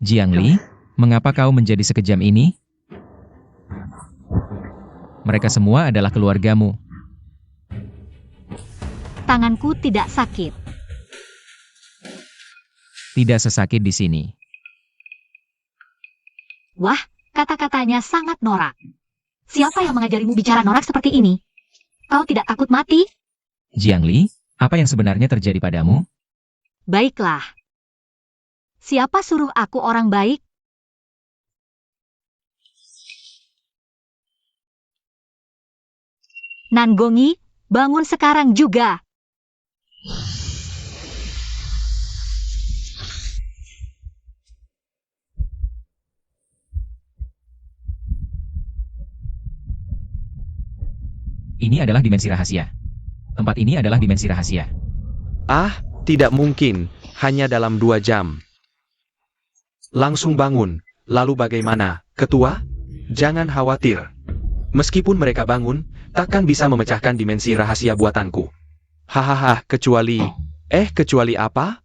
S4: Jiang Li, mengapa kau menjadi sekejam ini? Mereka semua adalah keluargamu.
S1: Tanganku tidak sakit.
S4: Tidak sesakit di sini.
S1: Wah, kata-katanya sangat norak. Siapa yang mengajarimu bicara norak seperti ini? Kau tidak takut mati?
S4: Jiang Li, apa yang sebenarnya terjadi padamu?
S1: Baiklah. Siapa suruh aku orang baik? Nangongi, bangun sekarang juga.
S4: Ini adalah dimensi rahasia. Tempat ini adalah dimensi rahasia.
S2: Tidak mungkin. Hanya dalam 2 jam. Langsung bangun. Lalu bagaimana, ketua? Jangan khawatir. Meskipun mereka bangun, takkan bisa memecahkan dimensi rahasia buatanku. Hahaha, kecuali apa?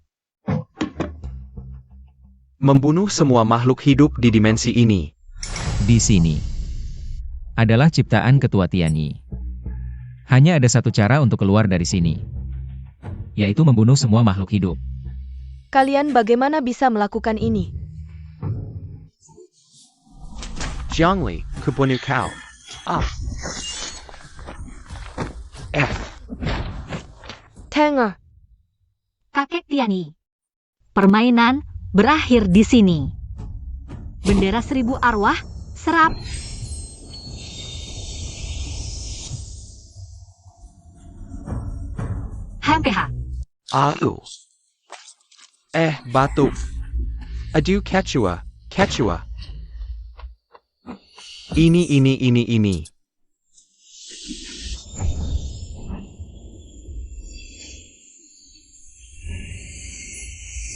S2: Membunuh semua makhluk hidup di dimensi ini.
S4: Di sini adalah ciptaan Ketua Tianyi. Hanya ada satu cara untuk keluar dari sini, yaitu membunuh semua makhluk hidup.
S3: Kalian bagaimana bisa melakukan ini?
S5: Jiang Li, kubunuh kau.
S3: Tenger.
S1: Kakek Tiani. Permainan berakhir di sini. Bendera 1000 arwah, serap. HMPH.
S2: Batuk. Aduh, Quechua. Ini.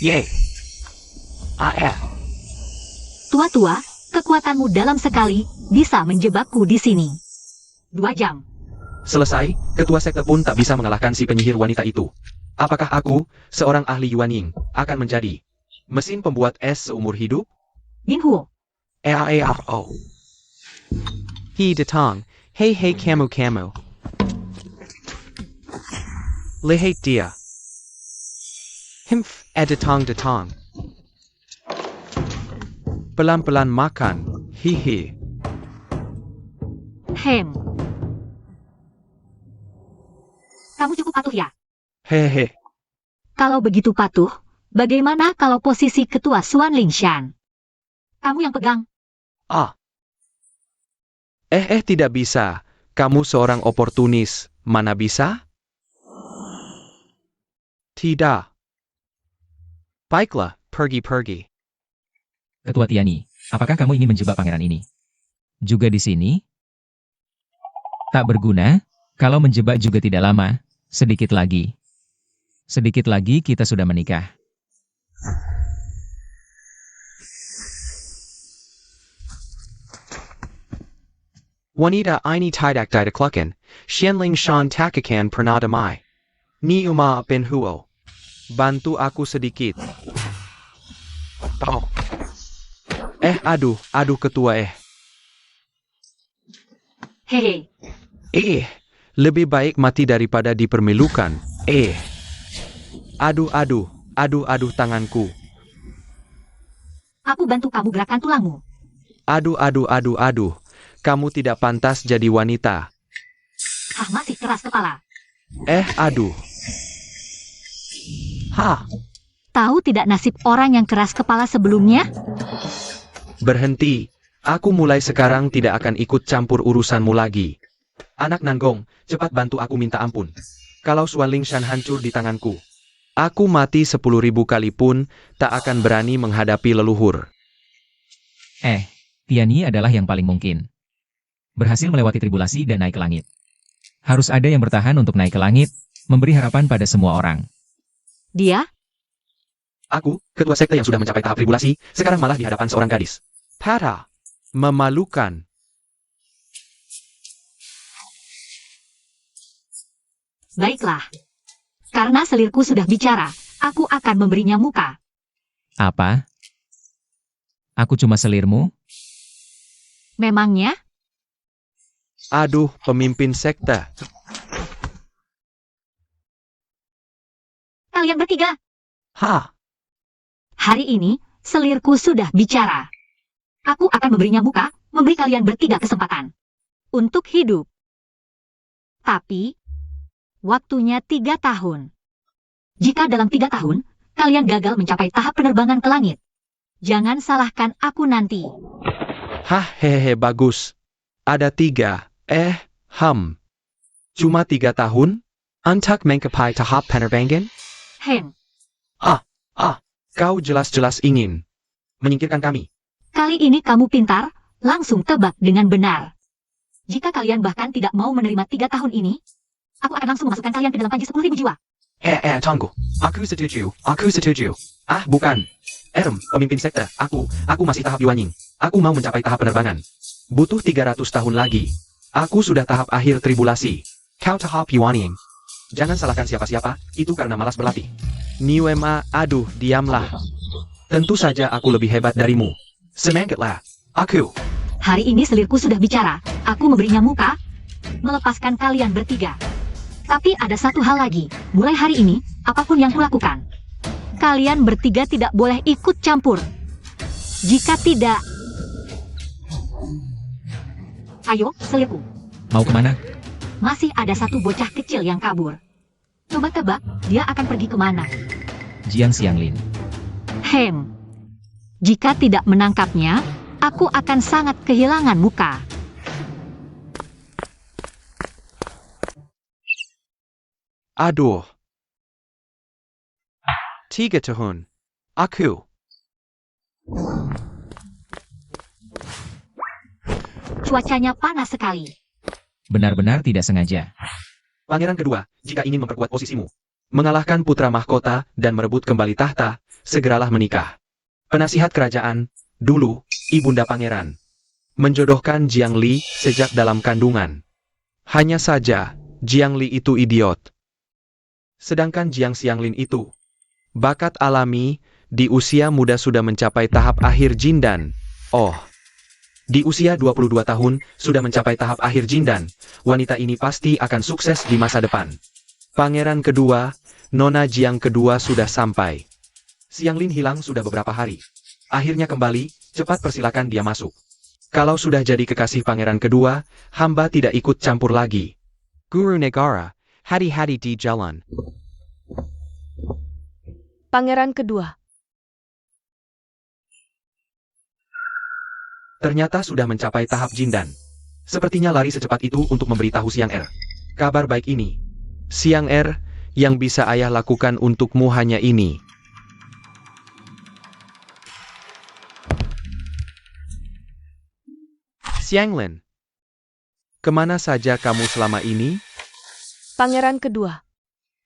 S2: Yeay.
S1: Tua-tua, kekuatanmu dalam sekali bisa menjebakku di sini. 2 jam.
S2: Selesai, ketua sekte pun tak bisa mengalahkan si penyihir wanita itu. Apakah aku, seorang ahli Yuan Ying, akan menjadi mesin pembuat es seumur hidup?
S1: Yinghuo.
S5: He datang. Hey kamu. Lihat dia. Himph, detong.
S2: Pelan-pelan makan, hihi.
S1: Kamu cukup patuh ya?
S2: Hehe.
S1: Kalau begitu patuh, bagaimana kalau posisi ketua Suan Lingshan? Kamu yang pegang.
S2: Ah. Tidak bisa. Kamu seorang oportunis. Mana bisa? Tidak.
S5: Baiklah, pergi.
S4: Ketua Tiani, apakah kamu ingin menjebak pangeran ini? Juga di sini? Tak berguna, kalau menjebak juga tidak lama, sedikit lagi. Sedikit lagi kita sudah menikah.
S5: Wanita ini tidak didaklukan. Xianling Shan takakan pernah damai. Ni uma bin huo.
S2: Bantu aku sedikit.
S5: Oh.
S2: Aduh ketua.
S1: Hehe.
S2: Lebih baik mati daripada dipermilukan. Aduh tanganku.
S1: Aku bantu kamu gerakan tulangmu.
S2: Aduh. Kamu tidak pantas jadi wanita.
S1: Masih keras kepala.
S2: Aduh.
S1: Tahu tidak nasib orang yang keras kepala sebelumnya?
S2: Berhenti. Aku mulai sekarang tidak akan ikut campur urusanmu lagi. Anak Nanggong, cepat bantu aku minta ampun. Kalau Suan Lingshan hancur di tanganku, aku mati 10.000 kali pun tak akan berani menghadapi leluhur.
S4: Tiani adalah yang paling mungkin. Berhasil melewati tribulasi dan naik ke langit. Harus ada yang bertahan untuk naik ke langit, memberi harapan pada semua orang.
S1: Dia?
S2: Aku, ketua sekte yang sudah mencapai tahap tribulasi, sekarang malah di hadapan seorang gadis. Para. Memalukan.
S1: Baiklah. Karena selirku sudah bicara, aku akan memberinya muka.
S4: Apa? Aku cuma selirmu?
S1: Memangnya?
S2: Aduh, pemimpin sekte.
S1: Kalian bertiga.
S2: Hari
S1: ini, selirku sudah bicara. Aku akan memberinya muka, memberi kalian bertiga kesempatan. Untuk hidup. Tapi, waktunya 3 tahun. Jika dalam 3 tahun, kalian gagal mencapai tahap penerbangan ke langit, jangan salahkan aku nanti.
S2: Bagus. Ada 3. Cuma 3 tahun?
S5: Untuk mencapai tahap penerbangan?
S2: Kau jelas-jelas ingin menyingkirkan kami.
S1: Kali ini kamu pintar, langsung tebak dengan benar. Jika kalian bahkan tidak mau menerima 3 tahun ini, aku akan langsung memasukkan kalian ke dalam panji 10.000 jiwa.
S2: Tunggu. Aku setuju. Bukan. Pemimpin sekte, aku masih tahap Yuanying. Aku mau mencapai tahap penerbangan. Butuh 300 tahun lagi. Aku sudah tahap akhir tribulasi.
S5: Kau tahap Yuanying.
S2: Jangan salahkan siapa-siapa, itu karena malas berlatih. Niuema, diamlah. Tentu saja aku lebih hebat darimu.
S5: Semangatlah. Aku.
S1: Hari ini selirku sudah bicara, aku memberinya muka, melepaskan kalian bertiga. Tapi ada satu hal lagi, mulai hari ini, apapun yang kulakukan, kalian bertiga tidak boleh ikut campur. Jika tidak... Ayo, selirku.
S4: Mau kemana?
S1: Masih ada satu bocah kecil yang kabur. Coba tebak, dia akan pergi kemana?
S4: Jiang Xianglin.
S1: Jika tidak menangkapnya, aku akan sangat kehilangan muka.
S2: Aduh.
S5: 3 tahun. Aku.
S1: Cuacanya panas sekali.
S4: Benar-benar tidak sengaja.
S2: Pangeran kedua, jika ingin memperkuat posisimu, mengalahkan putra mahkota dan merebut kembali tahta, segeralah menikah. Penasihat kerajaan, dulu, ibunda pangeran, menjodohkan Jiang Li sejak dalam kandungan. Hanya saja, Jiang Li itu idiot. Sedangkan Jiang Xianglin itu, bakat alami, di usia muda sudah mencapai tahap akhir Jindan. Di usia 22 tahun, sudah mencapai tahap akhir Jindan. Wanita ini pasti akan sukses di masa depan. Pangeran kedua, Nona Jiang kedua sudah sampai. Xianglin hilang sudah beberapa hari. Akhirnya kembali, cepat persilakan dia masuk. Kalau sudah jadi kekasih pangeran kedua, hamba tidak ikut campur lagi.
S5: Guru Negara, hati-hati di jalan.
S3: Pangeran kedua.
S2: Ternyata sudah mencapai tahap Jindan. Sepertinya lari secepat itu untuk memberitahu Xiang Er. Kabar baik ini. Xiang Er, yang bisa ayah lakukan untukmu hanya ini. Xianglin, kemana saja kamu selama ini?
S3: Pangeran kedua.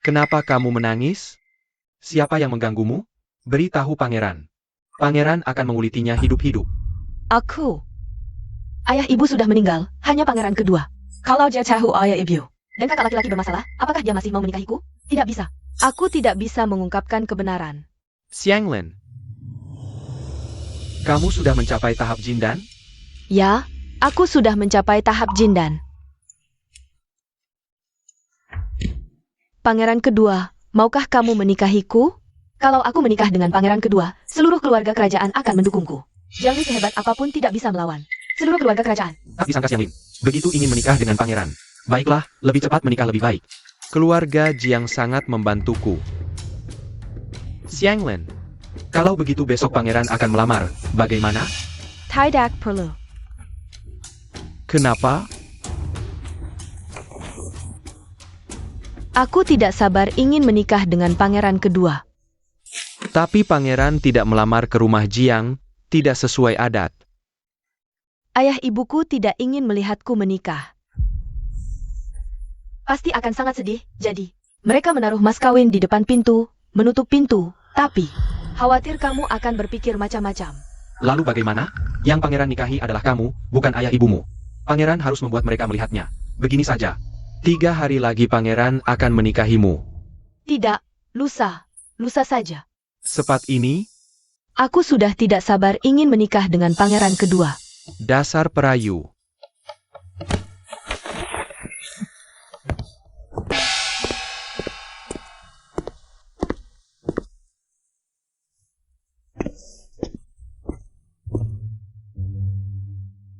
S2: Kenapa kamu menangis? Siapa yang mengganggumu? Beritahu pangeran. Pangeran akan mengulitinya hidup-hidup.
S3: Aku. Ayah ibu sudah meninggal, hanya pangeran kedua. Kalau dia tahu ayah ibu dan kakak laki-laki bermasalah, apakah dia masih mau menikahiku? Tidak bisa. Aku tidak bisa mengungkapkan kebenaran.
S2: Xianglin, kamu sudah mencapai tahap Jindan?
S3: Ya, aku sudah mencapai tahap Jindan. Pangeran kedua, maukah kamu menikahiku? Kalau aku menikah dengan pangeran kedua, seluruh keluarga kerajaan akan mendukungku. Jiang Li sehebat apapun tidak bisa melawan seluruh keluarga kerajaan.
S2: Tak disangka Xianglin, begitu ingin menikah dengan pangeran. Baiklah, lebih cepat menikah lebih baik. Keluarga Jiang sangat membantuku. Xianglin, kalau begitu besok pangeran akan melamar, bagaimana?
S3: Tidak perlu.
S2: Kenapa?
S3: Aku tidak sabar ingin menikah dengan pangeran kedua.
S2: Tapi pangeran tidak melamar ke rumah Jiang, tidak sesuai adat.
S3: Ayah ibuku tidak ingin melihatku menikah. Pasti akan sangat sedih, jadi mereka menaruh mas kawin di depan pintu, menutup pintu, tapi khawatir kamu akan berpikir macam-macam.
S2: Lalu bagaimana? Yang pangeran nikahi adalah kamu, bukan ayah ibumu. Pangeran harus membuat mereka melihatnya. Begini saja. 3 hari lagi pangeran akan menikahimu.
S3: Tidak, lusa saja.
S2: Sepat ini,
S3: Aku sudah tidak sabar ingin menikah dengan pangeran kedua.
S2: dasar perayu.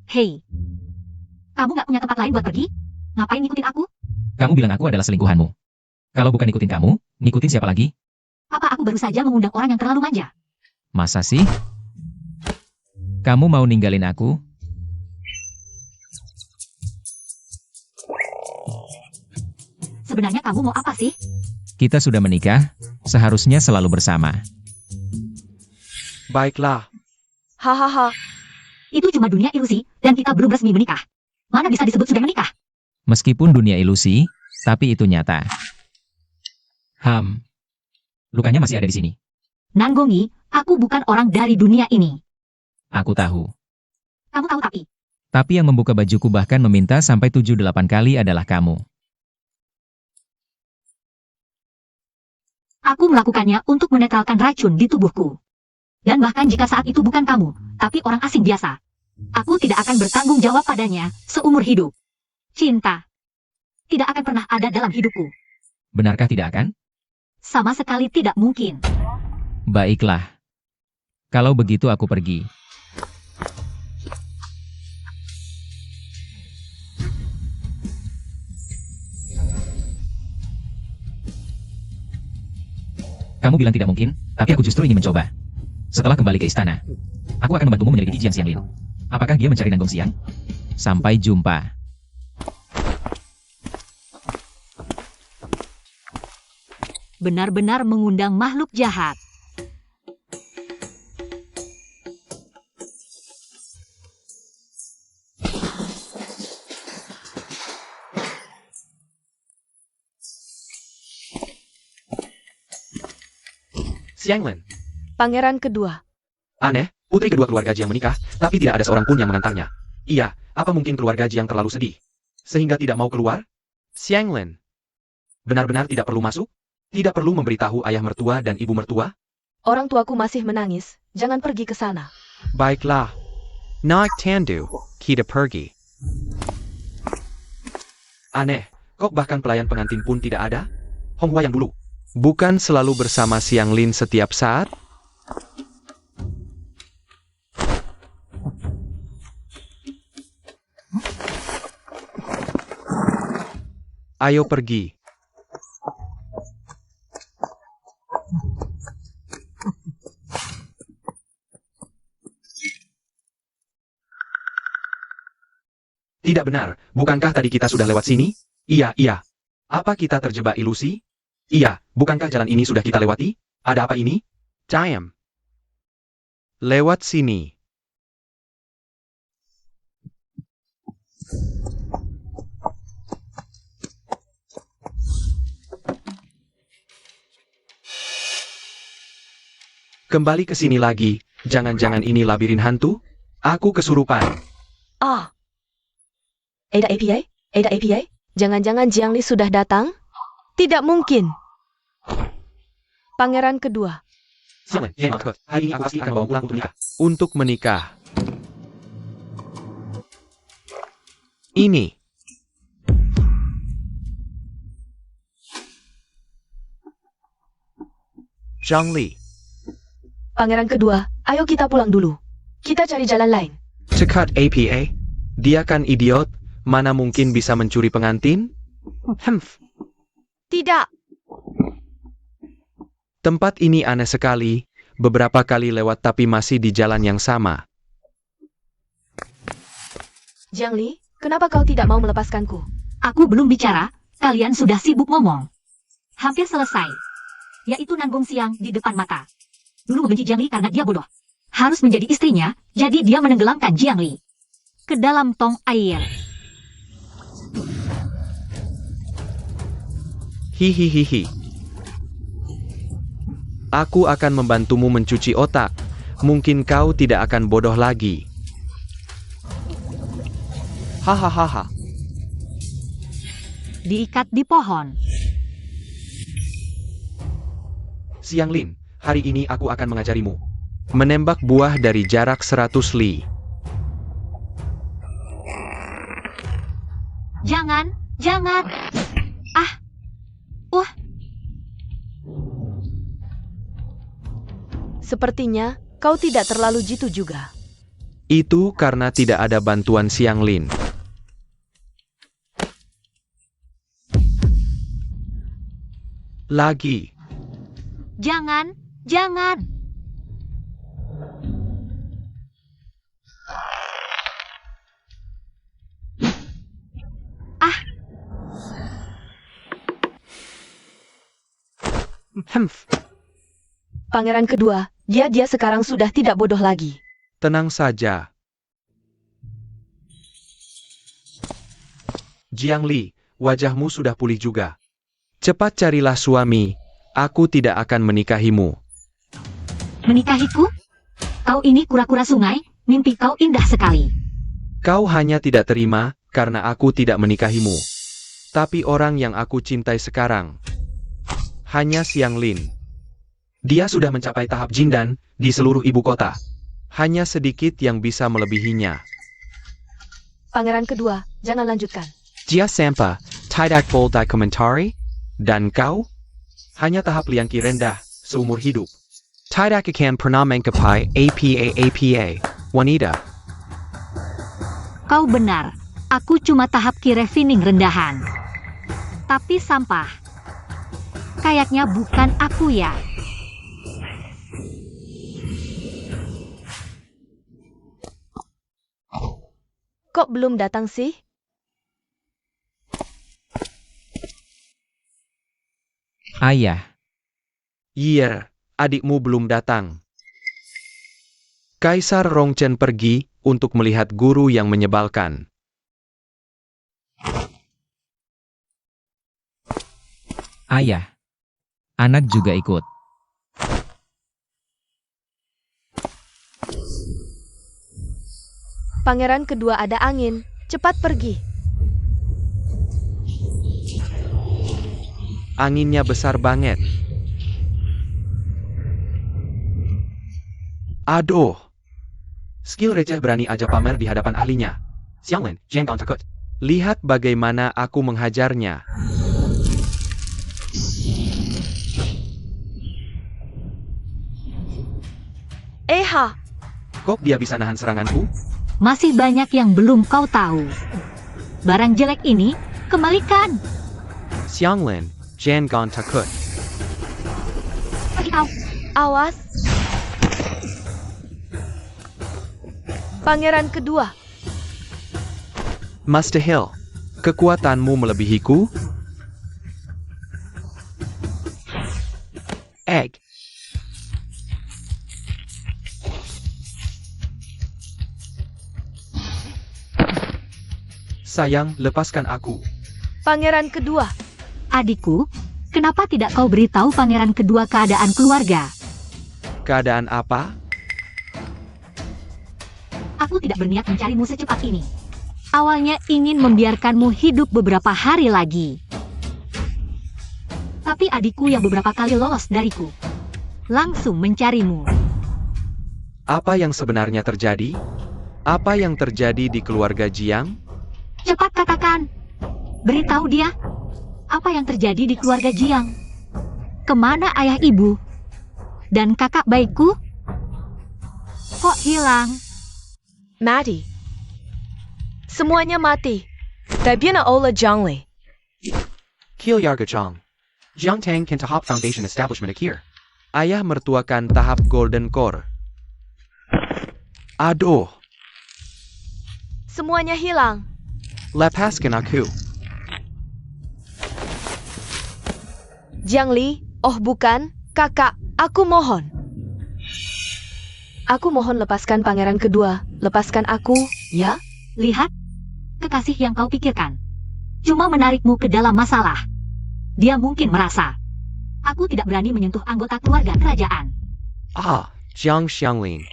S1: Hei, kamu nggak punya tempat lain buat pergi? Ngapain ngikutin aku?
S4: Kamu bilang aku adalah selingkuhanmu. Kalau bukan ngikutin kamu, ngikutin siapa lagi?
S1: Apa aku baru saja mengundang orang yang terlalu manja?
S4: Masa sih? Kamu mau ninggalin aku?
S1: Sebenarnya kamu mau apa sih?
S4: Kita sudah menikah, seharusnya selalu bersama.
S2: Baiklah,
S3: Hahaha,
S1: Itu cuma dunia ilusi, dan kita belum resmi menikah. Mana bisa disebut sudah menikah?
S4: Meskipun dunia ilusi, tapi itu nyata. Lukanya masih ada di sini.
S1: Nanggongi, aku bukan orang dari dunia ini.
S4: Aku tahu.
S1: Kamu tahu tapi,
S4: Tapi yang membuka bajuku bahkan meminta sampai 7-8 kali adalah kamu.
S1: aku melakukannya untuk menetralkan racun di tubuhku. Dan bahkan jika saat itu bukan kamu, tapi orang asing biasa, aku tidak akan bertanggung jawab padanya seumur hidup. Cinta tidak akan pernah ada dalam hidupku.
S4: Benarkah tidak akan?
S1: Sama sekali tidak mungkin.
S4: Baiklah. Kalau begitu aku pergi. Kamu bilang tidak mungkin, tapi aku justru ingin mencoba. Setelah kembali ke istana, aku akan membantumu menyelidiki Jiang Xianglin. Apakah dia mencari Nanggong Xiang? Sampai jumpa.
S1: Benar-benar mengundang makhluk jahat.
S2: Xianglin.
S3: pangeran kedua.
S2: Aneh, putri kedua keluarga Jiang menikah, tapi tidak ada seorang pun yang mengantarnya. Iya, apa mungkin keluarga Jiang terlalu sedih, sehingga tidak mau keluar? Xianglin. Benar-benar tidak perlu masuk? Tidak perlu memberitahu ayah mertua dan ibu mertua?
S3: Orang tuaku masih menangis, jangan pergi ke sana.
S2: Baiklah.
S5: Nak Tandu, kita pergi.
S2: Aneh, kok bahkan pelayan pengantin pun tidak ada? Honghua yang dulu. Bukan selalu bersama Xianglin setiap saat? Ayo pergi. Tidak benar, bukankah tadi kita sudah lewat sini? Iya, iya. Apa kita terjebak ilusi? Iya, bukankah jalan ini sudah kita lewati? Ada apa ini? Cayam. Lewat sini. Kembali ke sini lagi, jangan-jangan ini labirin hantu? Aku kesurupan.
S3: Ah. Ada APA? Ada APA? Jangan-jangan Jiangli sudah datang? Tidak mungkin. Pangeran kedua.
S2: Hari ini aku pasti akan bawa pulang untuk menikah. Untuk menikah. Ini. Zhangli.
S3: Pangeran kedua, ayo kita pulang dulu. Kita cari jalan lain.
S2: Cekat APA. Dia kan idiot. Mana mungkin bisa mencuri pengantin?
S3: Tidak.
S2: Tempat ini aneh sekali. Beberapa kali lewat tapi masih di jalan yang sama.
S3: Jiangli, kenapa kau tidak mau melepaskanku?
S1: Aku belum bicara, kalian sudah sibuk ngomong. Hampir selesai. Yaitu nanggung siang di depan mata. Dulu membenci Jiangli karena dia bodoh. Harus menjadi istrinya, jadi dia menenggelamkan Jiangli ke dalam tong air.
S2: Hihihihi. Aku akan membantumu mencuci otak. Mungkin kau tidak akan bodoh lagi. Hahaha.
S1: Diikat di pohon.
S2: Xianglin, hari ini aku akan mengajarimu menembak buah dari jarak 100 li.
S1: Jangan, jangan. Ah. Wah.
S3: Sepertinya kau tidak terlalu jitu juga.
S2: Itu karena tidak ada bantuan Xianglin. Lagi.
S1: Jangan, jangan. Ah.
S3: Pangeran kedua, dia sekarang sudah tidak bodoh lagi.
S2: Tenang saja. Jiangli, wajahmu sudah pulih juga. Cepat carilah suami. Aku tidak akan menikahimu.
S1: Menikahiku? Kau ini kura-kura sungai, mimpi kau indah sekali.
S2: Kau hanya tidak terima, karena aku tidak menikahimu. Tapi orang yang aku cintai sekarang, hanya Xianglin. Dia sudah mencapai tahap Jindan, di seluruh ibu kota. Hanya sedikit yang bisa melebihinya.
S3: Pangeran kedua, jangan lanjutkan.
S5: Jia Sampa, tidak boleh komentari?
S2: Dan kau? Hanya tahap liangki rendah, seumur hidup.
S5: Tidak akan pernah menggapai APA, wanita.
S1: Kau benar, aku cuma tahap ki-refining rendahan. Tapi sampah. Kayaknya bukan aku ya.
S3: Kok belum datang sih?
S4: Ayah,
S2: Iya, adikmu belum datang. Kaisar Rongchen pergi untuk melihat guru yang menyebalkan.
S4: ayah. Anak juga ikut.
S3: Pangeran kedua ada angin, cepat pergi.
S2: Anginnya besar banget. Aduh. Skill receh berani aja pamer di hadapan ahlinya. Xianglin, jangan takut. Lihat bagaimana aku menghajarnya.
S3: Leha.
S2: Kok dia bisa nahan seranganku?
S1: Masih banyak yang belum kau tahu. Barang jelek ini, kembalikan.
S5: Xianglin, Jan Gon Takut.
S1: Pergi kau.
S3: Awas. Pangeran kedua.
S5: Mustahil.
S2: Kekuatanmu melebihiku?
S5: Egg.
S2: Sayang, lepaskan aku.
S3: Pangeran kedua.
S1: Adikku, kenapa tidak kau beritahu pangeran kedua keadaan keluarga?
S2: Keadaan apa?
S1: Aku tidak berniat mencarimu secepat ini. Awalnya ingin membiarkanmu hidup beberapa hari lagi. Tapi adikku yang beberapa kali lolos dariku, langsung mencarimu.
S2: Apa yang sebenarnya terjadi? Apa yang terjadi di keluarga Jiang?
S1: Cepat katakan. Beritahu dia. Apa yang terjadi di keluarga Jiang? Kemana ayah ibu? Dan kakak baikku? Kok hilang?
S3: Mati. Semuanya mati. Dabiana Ola Zhangli.
S5: Kiel Yargachong. Jiang Tang can Tahop Foundation Establishment Akir.
S2: Ayah mertuakan tahap Golden Core. Aduh,
S3: Semuanya hilang.
S5: Lepaskan aku.
S3: Jiang Li, oh bukan, kakak, aku mohon. Aku mohon lepaskan pangeran kedua, lepaskan aku, ya?
S1: Lihat, kekasih yang kau pikirkan cuma menarikmu ke dalam masalah. Dia mungkin merasa aku tidak berani menyentuh anggota keluarga kerajaan.
S5: Ah, Jiang Xianglin.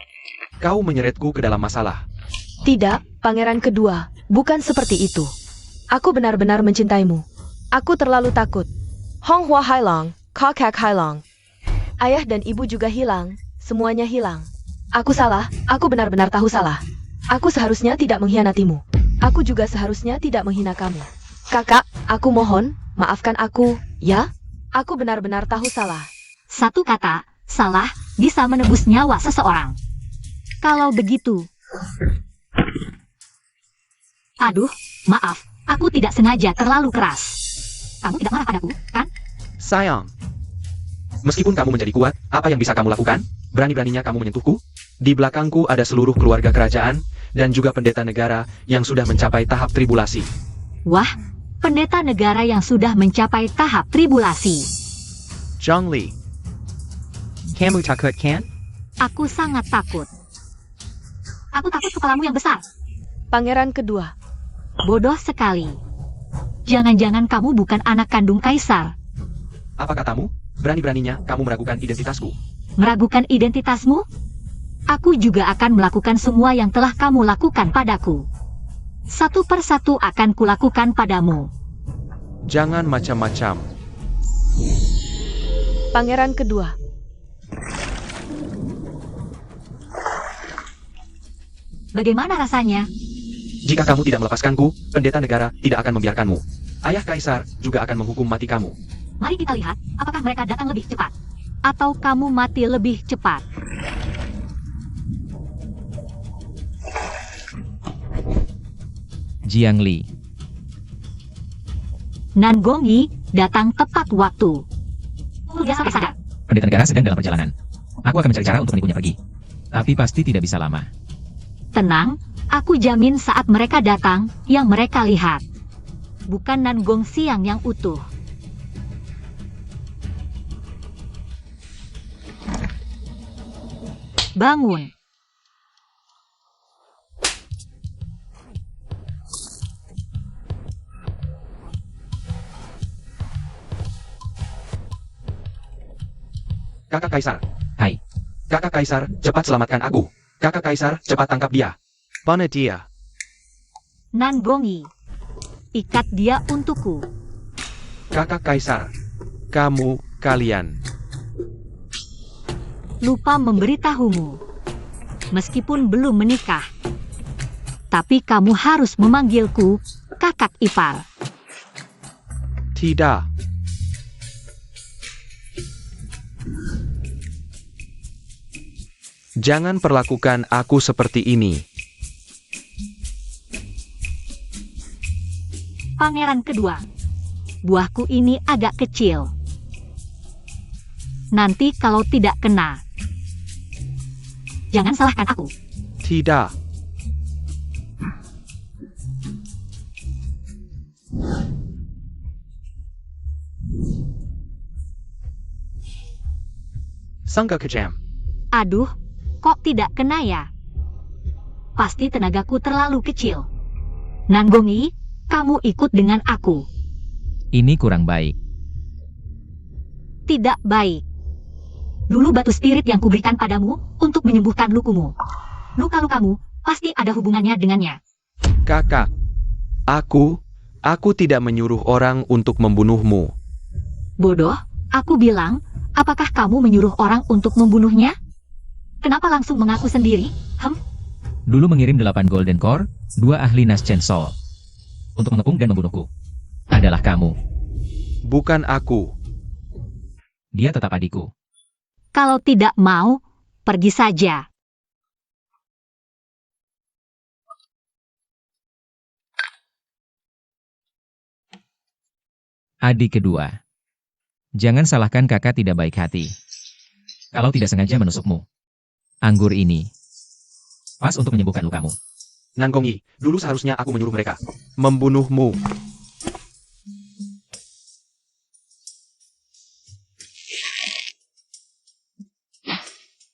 S2: kau menyeretku ke dalam masalah.
S3: Tidak, pangeran kedua, bukan seperti itu. Aku benar-benar mencintaimu. Aku terlalu takut. Hong Hua Hailong, Kakak Hailong. Ayah dan ibu juga hilang, semuanya hilang. Aku salah, aku benar-benar tahu salah. Aku seharusnya tidak mengkhianatimu. Aku juga seharusnya tidak menghina kamu. Kakak, aku mohon, maafkan aku, ya? Aku benar-benar tahu salah.
S1: Satu kata, salah, bisa menebus nyawa seseorang. Kalau begitu... Aduh, maaf, aku tidak sengaja terlalu keras. Kamu tidak marah padaku, kan?
S5: Sayang.
S2: Meskipun kamu menjadi kuat, apa yang bisa kamu lakukan? Berani-beraninya kamu menyentuhku? Di belakangku ada seluruh keluarga kerajaan, dan juga pendeta negara yang sudah mencapai tahap tribulasi.
S1: Wah, pendeta negara yang sudah mencapai tahap tribulasi.
S5: Zhang Li. Kamu takut kan?
S1: Aku sangat takut. Aku takut kepalamu yang besar.
S3: Pangeran kedua.
S1: Bodoh sekali. Jangan-jangan kamu bukan anak kandung kaisar.
S2: Apa katamu? Berani-beraninya kamu meragukan identitasku.
S1: Meragukan identitasmu? Aku juga akan melakukan semua yang telah kamu lakukan padaku. Satu persatu akan kulakukan padamu.
S2: Jangan macam-macam.
S3: Pangeran kedua.
S1: Bagaimana rasanya?
S2: Jika kamu tidak melepaskanku, pendeta negara tidak akan membiarkanmu. Ayah kaisar juga akan menghukum mati kamu.
S1: Mari kita lihat, apakah mereka datang lebih cepat. Atau kamu mati lebih cepat.
S4: Jiang Li.
S1: Nan Gongyi datang tepat waktu. Dia sampai sadar.
S4: Pendeta negara sedang dalam perjalanan. Aku akan mencari cara untuk menipunya pergi. Tapi pasti tidak bisa lama.
S1: Tenang, aku jamin saat mereka datang, yang mereka lihat bukan Nan Gong Siang yang utuh. Bangun.
S2: Kakak kaisar.
S4: Hai.
S2: Kakak kaisar, cepat selamatkan aku. Kakak kaisar, cepat tangkap dia.
S5: Mana dia?
S1: Nan Gongyi, ikat dia untukku.
S2: Kakak kaisar. Kalian.
S1: Lupa memberitahumu. Meskipun belum menikah. Tapi kamu harus memanggilku kakak ipar.
S2: Tidak. Jangan perlakukan aku seperti ini.
S1: Pangeran kedua. Buahku ini agak kecil. Nanti kalau tidak kena, jangan salahkan aku.
S2: Tidak. Sangka kejam.
S1: Aduh, kok tidak kena ya? Pasti tenagaku terlalu kecil. Nanggongi, kamu ikut dengan aku.
S4: Ini kurang baik.
S1: Tidak baik. Dulu batu spirit yang kuberikan padamu untuk menyembuhkan lukumu. Luka-lukamu pasti ada hubungannya dengannya.
S2: Kakak, aku tidak menyuruh orang untuk membunuhmu.
S1: Bodoh, aku bilang, apakah kamu menyuruh orang untuk membunuhnya? Kenapa langsung mengaku sendiri?
S4: Dulu mengirim 8 Golden Core, 2 ahli Naschen Soul. Untuk mengepung dan membunuhku. Adalah kamu.
S2: Bukan aku.
S4: Dia tetap adikku.
S1: Kalau tidak mau, pergi saja.
S4: Adik kedua. Jangan salahkan kakak tidak baik hati. Kalau tidak sengaja menusukmu. Anggur ini pas untuk menyembuhkan lukamu.
S2: Nanggongi, dulu seharusnya aku menyuruh mereka membunuhmu.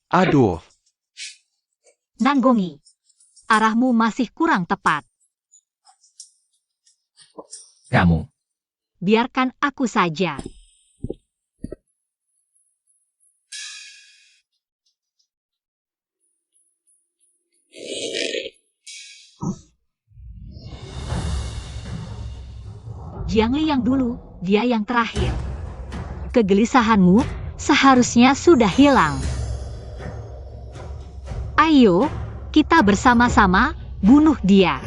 S2: Aduh,
S1: Nanggongi, arahmu masih kurang tepat.
S4: Kamu.
S1: Biarkan aku saja. Jiangli yang dulu, dia yang terakhir. Kegelisahanmu seharusnya sudah hilang. Ayo, kita bersama-sama bunuh dia.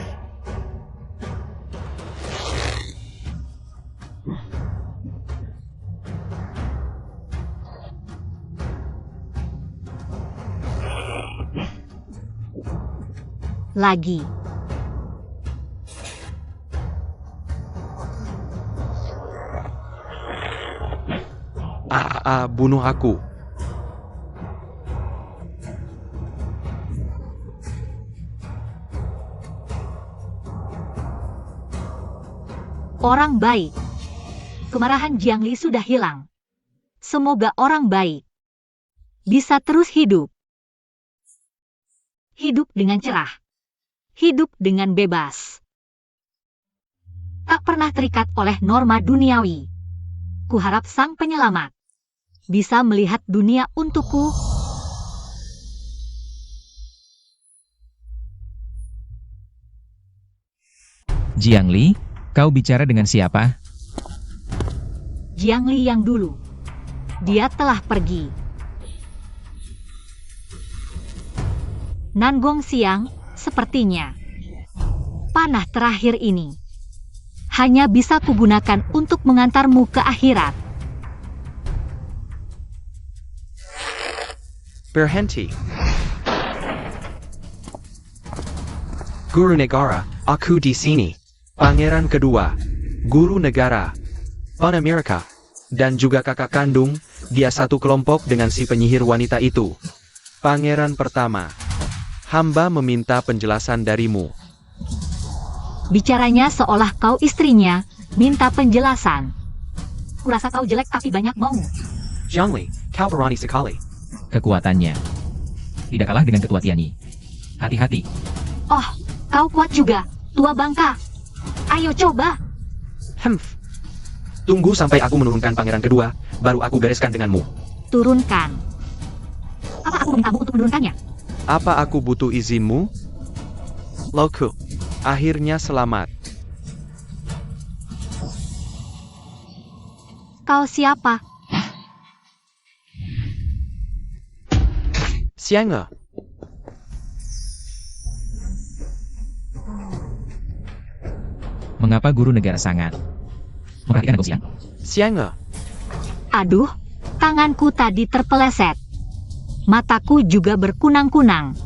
S1: Lagi.
S2: Bunuh aku.
S1: Orang baik. Kemarahan Jiangli sudah hilang. Semoga orang baik bisa terus hidup. Hidup dengan cerah. Hidup dengan bebas. Tak pernah terikat oleh norma duniawi. Kuharap sang penyelamat bisa melihat dunia untukku.
S4: Jiangli, kau bicara dengan siapa?
S1: Jiangli yang dulu. Dia telah pergi. Nangong siang, sepertinya. Panah terakhir ini hanya bisa kugunakan untuk mengantarmu ke akhirat.
S2: Berhenti. Guru negara, aku di sini. Pangeran kedua. Guru negara. Pan Amerika. Dan juga kakak kandung, dia satu kelompok dengan si penyihir wanita itu. Pangeran pertama. Hamba meminta penjelasan darimu.
S1: Bicaranya seolah kau istrinya, minta penjelasan. Kurasa kau jelek tapi banyak mau.
S2: Jiangli, kau berani sekali.
S4: Kekuatannya tidak kalah dengan ketua Tianyi. Hati-hati.
S1: Oh, kau kuat juga, tua bangka. Ayo coba.
S2: Tunggu sampai aku menurunkan pangeran kedua, baru aku bereskan denganmu.
S1: Turunkan. Apa aku memintamu untuk menurunkannya?
S2: Apa aku butuh izinmu? Loku, akhirnya selamat.
S1: Kau siapa?
S2: Sianga.
S4: Mengapa guru negara sangat memperhatikan aku siang?
S2: Sianga.
S1: Aduh, tanganku tadi terpeleset. mataku juga berkunang-kunang.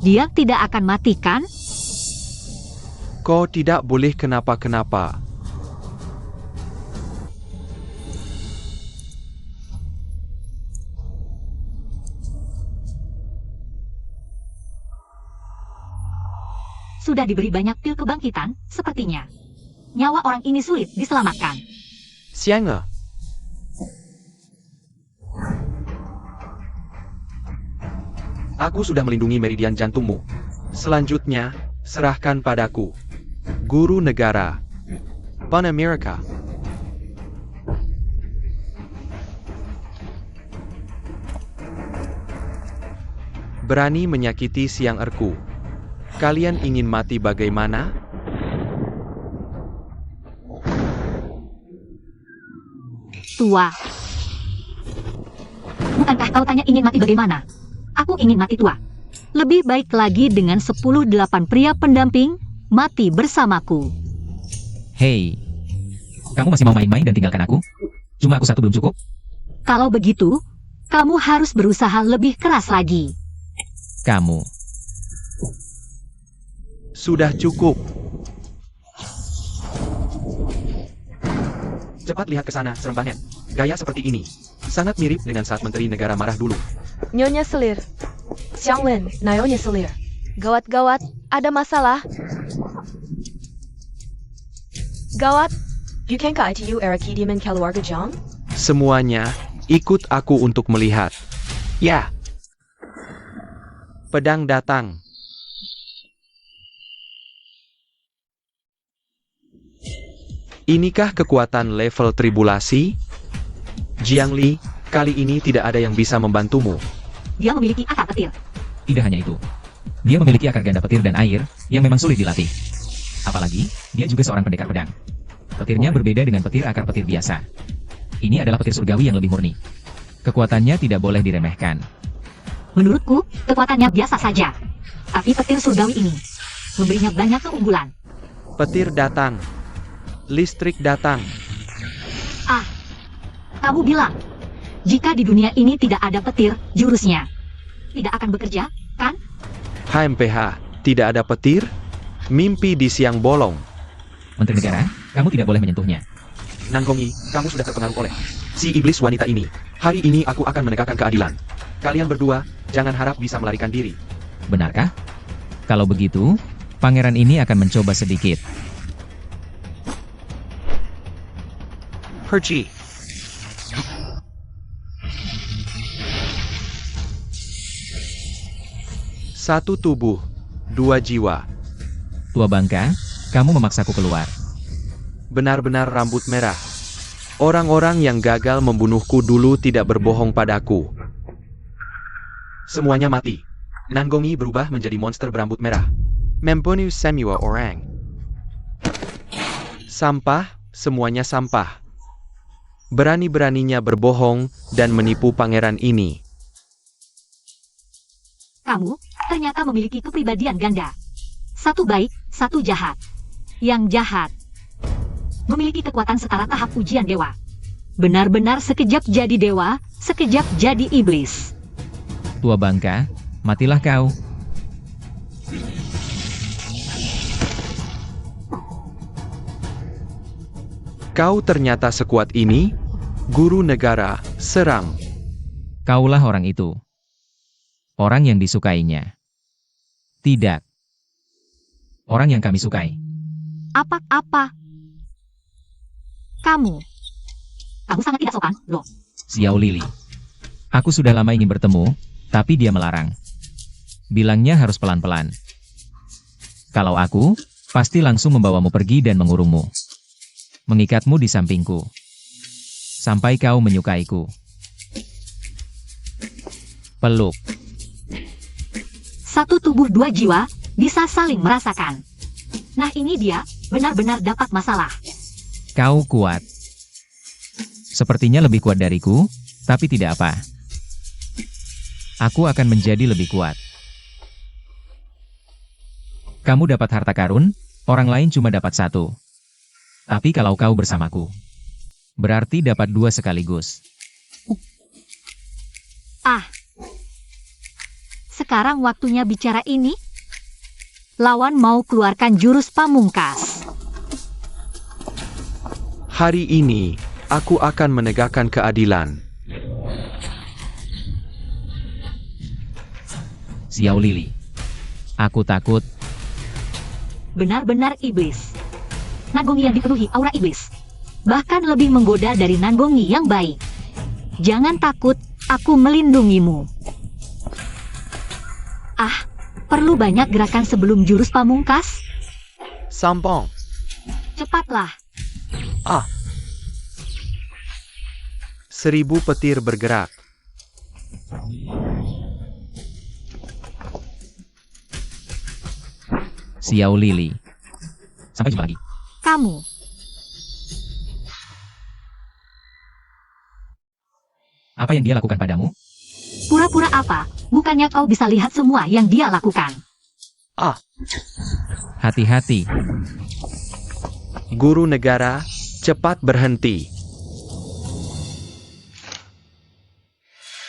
S1: Dia tidak akan mati, kan?
S2: Kau tidak boleh kenapa-kenapa.
S1: Sudah diberi banyak pil kebangkitan, sepertinya. Nyawa orang ini sulit diselamatkan.
S5: Sianga.
S2: Aku sudah melindungi meridian jantungmu. Selanjutnya, serahkan padaku. Guru negara.
S5: Bun America.
S2: Berani menyakiti siang erku. Kalian ingin mati bagaimana?
S1: Tua. Bukankah kau tanya ingin mati bagaimana? Aku ingin mati tua. Lebih baik lagi dengan 10-8 pria pendamping, mati bersamaku.
S4: Hei, kamu masih mau main-main dan tinggalkan aku? Cuma aku satu belum cukup?
S1: Kalau begitu, kamu harus berusaha lebih keras lagi.
S4: Kamu.
S2: Sudah cukup. Cepat lihat ke sana, serembangan. Gaya seperti ini. Sangat mirip dengan saat Menteri Negara marah dulu.
S3: Nyonya Selir. Xianglin, Nyonya Selir. Gawat-gawat, ada masalah. Gawat. Bukankah itu Arakidiman keluarga Jong?
S2: Semuanya, ikut aku untuk melihat.
S5: Ya.
S2: Pedang datang. Inikah kekuatan level tribulasi? Jiangli, kali ini tidak ada yang bisa membantumu.
S1: Dia memiliki akar petir.
S4: Tidak hanya itu. Dia memiliki akar ganda petir dan air, yang memang sulit dilatih. Apalagi, dia juga seorang pendekar pedang. Petirnya berbeda dengan petir akar petir biasa. Ini adalah petir surgawi yang lebih murni. Kekuatannya tidak boleh diremehkan.
S1: Menurutku, kekuatannya biasa saja. Tapi petir surgawi ini memberinya banyak keunggulan.
S2: Petir datang. Listrik datang.
S1: Ah, kamu bilang, jika di dunia ini tidak ada petir, jurusnya tidak akan bekerja, kan?
S2: HMPH, tidak ada petir? Mimpi di siang bolong.
S4: Menteri Negara, kamu tidak boleh menyentuhnya.
S2: Nanggongi, kamu sudah terpengaruh oleh si iblis wanita ini. Hari ini aku akan menegakkan keadilan. Kalian berdua, jangan harap bisa melarikan diri.
S4: Benarkah? Kalau begitu, pangeran ini akan mencoba sedikit.
S5: Herji.
S2: Satu tubuh, dua jiwa.
S4: Tua bangka, kamu memaksaku keluar.
S2: Benar-benar rambut merah. Orang-orang yang gagal membunuhku dulu tidak berbohong padaku. Semuanya mati. Nanggongi berubah menjadi monster berambut merah.
S5: Membunuh semua orang.
S2: Sampah, semuanya sampah. Berani-beraninya berbohong dan menipu pangeran ini.
S1: Kamu ternyata memiliki kepribadian ganda. Satu baik, satu jahat. Yang jahat memiliki kekuatan setara tahap ujian dewa. Benar-benar sekejap jadi dewa, sekejap jadi iblis.
S4: Tua bangka, matilah kau.
S2: Kau ternyata sekuat ini? Guru negara, serang.
S4: Kaulah orang itu. Orang yang disukainya. Tidak. Orang yang kami sukai.
S1: Apa? Kamu sangat tidak sopan, loh.
S4: Xiao Lili. Aku sudah lama ingin bertemu, tapi dia melarang. Bilangnya harus pelan-pelan. Kalau aku, pasti langsung membawamu pergi dan mengurungmu. Mengikatmu di sampingku. Sampai kau menyukaiku. Peluk.
S1: Satu tubuh dua jiwa, bisa saling merasakan. Nah ini dia, benar-benar dapat masalah.
S4: Kau kuat. Sepertinya lebih kuat dariku, tapi tidak apa. Aku akan menjadi lebih kuat. Kamu dapat harta karun, orang lain cuma dapat satu. Tapi kalau kau bersamaku, berarti dapat dua sekaligus.
S1: Ah, Sekarang waktunya bicara ini. Lawan mau keluarkan jurus pamungkas.
S2: Hari ini, aku akan menegakkan keadilan.
S4: Xiao Lili. Aku takut.
S1: Benar-benar iblis. Nangongi yang dipenuhi aura iblis. Bahkan lebih menggoda dari Nangongi yang baik. Jangan takut, aku melindungimu. Ah, perlu banyak gerakan sebelum jurus pamungkas?
S5: Sambong.
S1: Cepatlah.
S2: 1000 petir bergerak.
S4: Xiao Lili. Sampai jumpa lagi.
S1: Kamu.
S4: Apa yang dia lakukan padamu?
S1: Pura-pura apa? Bukannya kau bisa lihat semua yang dia lakukan?
S4: Hati-hati.
S2: Guru negara, cepat berhenti.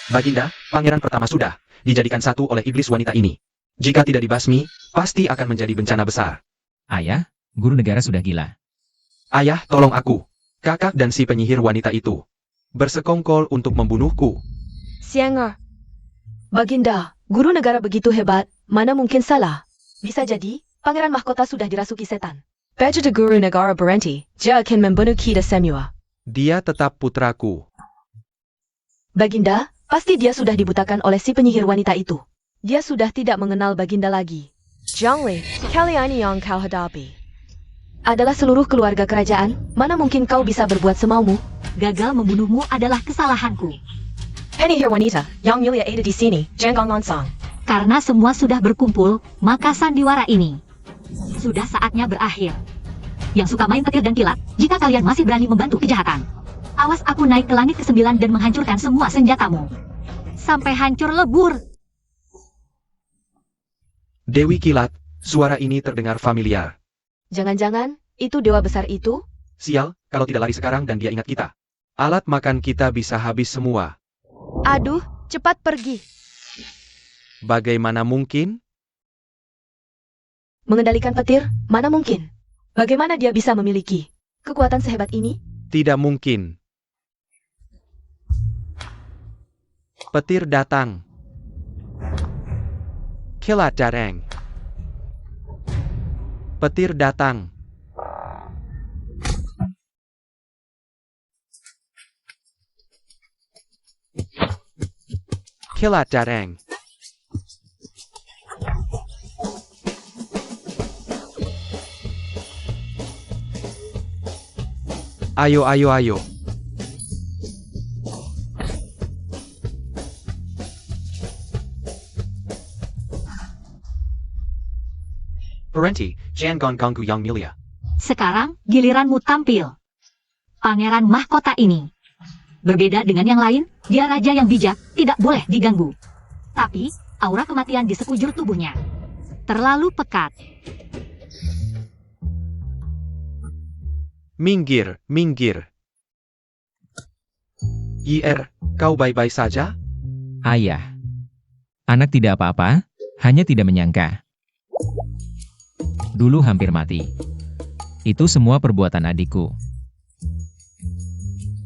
S2: Baginda, pangeran pertama sudah dijadikan satu oleh iblis wanita ini. Jika tidak dibasmi, pasti akan menjadi bencana besar.
S4: Ayah, guru negara sudah gila.
S2: Ayah, tolong aku. Kakak dan si penyihir wanita itu bersekongkol untuk membunuhku.
S3: Xianger. Baginda, guru negara begitu hebat, mana mungkin salah. Bisa jadi, pangeran mahkota sudah dirasuki setan. Baju de guru negara berhenti, dia akan membunuh kita semua.
S2: Dia tetap putraku.
S3: Baginda, pasti dia sudah dibutakan oleh si penyihir wanita itu. Dia sudah tidak mengenal Baginda lagi. Zhangli, kalian yang kau hadapi adalah seluruh keluarga kerajaan, mana mungkin kau bisa berbuat semaumu?
S1: Gagal membunuhmu adalah kesalahanku.
S3: Penyihir wanita, yang mulia ada di sini, Jenggang Lansang.
S1: Karena semua sudah berkumpul, maka sandiwara ini sudah saatnya berakhir. Yang suka main petir dan kilat, jika kalian masih berani membantu kejahatan, awas aku naik ke langit ke-9 dan menghancurkan semua senjatamu. Sampai hancur lebur.
S2: Dewi Kilat, suara ini terdengar familiar.
S3: Jangan-jangan, itu dewa besar itu?
S2: Sial, kalau tidak lari sekarang dan dia ingat kita. Alat makan kita bisa habis semua.
S3: Aduh, cepat pergi.
S2: Bagaimana mungkin?
S3: Mengendalikan petir, mana mungkin? Bagaimana dia bisa memiliki kekuatan sehebat ini?
S2: Tidak mungkin. Petir datang. Kilat datang. Petir datang. Kilat datang. Ayo, ayo, ayo. Berhenti, jangan ganggu yang mulia.
S1: Sekarang giliranmu tampil. Pangeran mahkota ini. Berbeda dengan yang lain, dia raja yang bijak, tidak boleh diganggu. Tapi, aura kematian di sekujur tubuhnya terlalu pekat.
S2: Minggir, minggir. Kau baik-baik saja?
S4: Ayah. Anak tidak apa-apa, hanya tidak menyangka. Dulu hampir mati. Itu semua perbuatan adikku.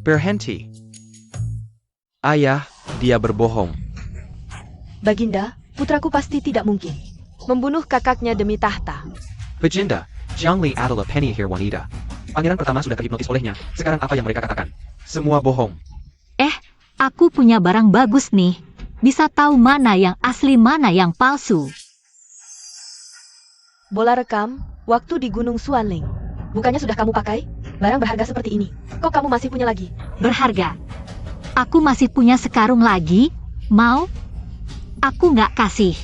S2: Berhenti. Ayah, dia berbohong.
S3: Baginda, putraku pasti tidak mungkin membunuh kakaknya demi tahta.
S2: Baginda, Zhangli adalah penyihir wanita. Pangeran pertama sudah terhipnotis olehnya. Sekarang apa yang mereka katakan? Semua bohong.
S1: Aku punya barang bagus nih. Bisa tahu mana yang asli, mana yang palsu.
S3: Bola rekam, waktu di Gunung Suanling. Bukannya sudah kamu pakai? Barang berharga seperti ini. Kok kamu masih punya lagi?
S1: Berharga. Aku masih punya sekarung lagi. Mau? Aku nggak kasih.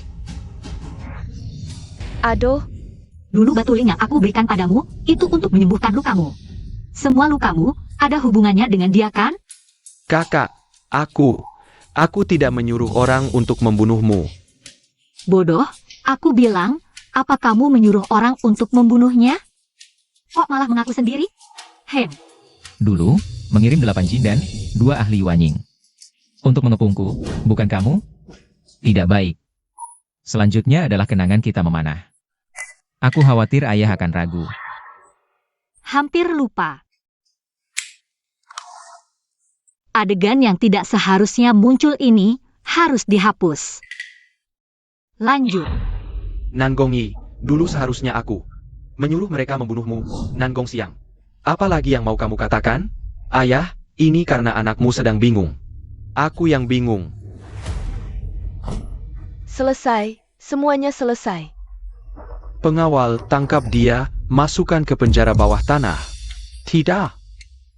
S3: Aduh,
S1: Dulu batuling yang aku berikan padamu, itu untuk menyembuhkan lukamu. Semua lukamu, ada hubungannya dengan dia kan?
S2: Kakak, aku tidak menyuruh orang untuk membunuhmu.
S1: Bodoh, aku bilang, apa kamu menyuruh orang untuk membunuhnya? Kok malah mengaku sendiri?
S4: Dulu, mengirim 8 jin dan 2 ahli Wanying. Untuk mengepungku, bukan kamu? Tidak baik. Selanjutnya adalah kenangan kita memanah. Aku khawatir ayah akan ragu.
S1: Hampir lupa. Adegan yang tidak seharusnya muncul ini harus dihapus. Lanjut.
S2: Nanggongi, dulu seharusnya aku menyuruh mereka membunuhmu, Nanggong Siang. Apalagi yang mau kamu katakan? Ayah, ini karena anakmu sedang bingung. Aku yang bingung.
S3: Selesai, semuanya selesai.
S2: Pengawal, tangkap dia, masukkan ke penjara bawah tanah. Tidak.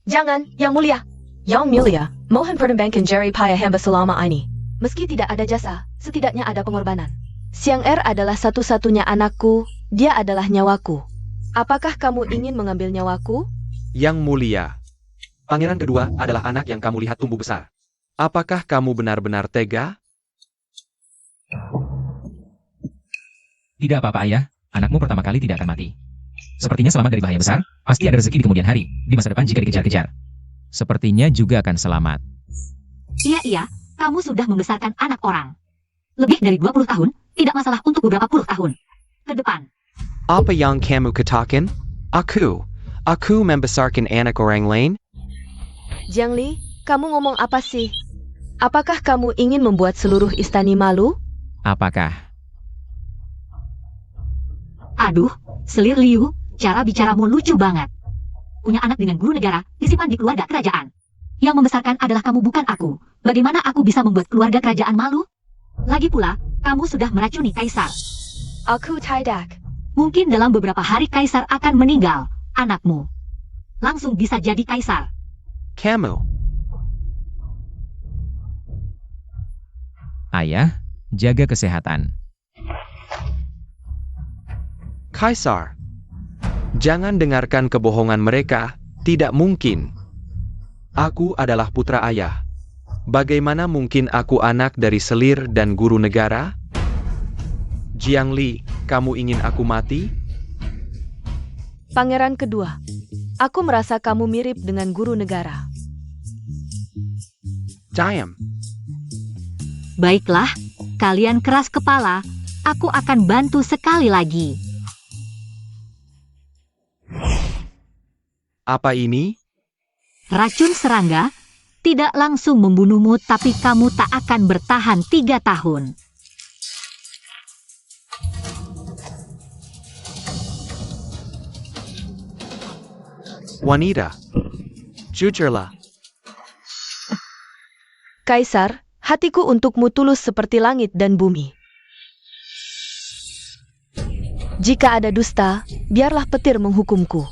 S3: Jangan, Yang Mulia. Yang Mulia, mohon pertimbangkan jerih payah hamba selama ini. Meski tidak ada jasa, setidaknya ada pengorbanan. Siang Er adalah satu-satunya anakku, dia adalah nyawaku. Apakah kamu ingin mengambil nyawaku?
S2: Yang Mulia. Pangeran kedua adalah anak yang kamu lihat tumbuh besar. Apakah kamu benar-benar tega?
S4: Tidak apa-apa ayah, anakmu pertama kali tidak akan mati. Sepertinya selamat dari bahaya besar, pasti ada rezeki di kemudian hari, di masa depan jika dikejar-kejar. Sepertinya juga akan selamat.
S1: Iya, kamu sudah membesarkan anak orang. Lebih dari 20 tahun, tidak masalah untuk beberapa puluh tahun. Ke depan.
S5: Apa yang kamu katakan? Aku membesarkan anak orang lain?
S3: Jiang Li, kamu ngomong apa sih? Apakah kamu ingin membuat seluruh istana malu?
S4: Apakah?
S1: Aduh, Selir Liu, cara bicaramu lucu banget. Punya anak dengan guru negara, disimpan di keluarga kerajaan. Yang membesarkan adalah kamu bukan aku. Bagaimana aku bisa membuat keluarga kerajaan malu? Lagi pula, kamu sudah meracuni kaisar.
S3: Aku tidak.
S1: Mungkin dalam beberapa hari kaisar akan meninggal, anakmu. Langsung bisa jadi kaisar.
S5: Kamu.
S4: Ayah, jaga kesehatan.
S5: Kaisar. Jangan dengarkan kebohongan mereka, tidak mungkin.
S2: Aku adalah putra ayah. Bagaimana mungkin aku anak dari selir dan guru negara? Jiang Li, kamu ingin aku mati?
S3: Pangeran kedua, aku merasa kamu mirip dengan guru negara.
S5: Diam.
S1: Baiklah, kalian keras kepala, aku akan bantu sekali lagi.
S2: Apa ini?
S1: Racun serangga tidak langsung membunuhmu, tapi kamu tak akan bertahan 3 tahun.
S5: Wanita. Jujurlah.
S3: Kaisar, hatiku untukmu tulus seperti langit dan bumi. Jika ada dusta, biarlah petir menghukumku.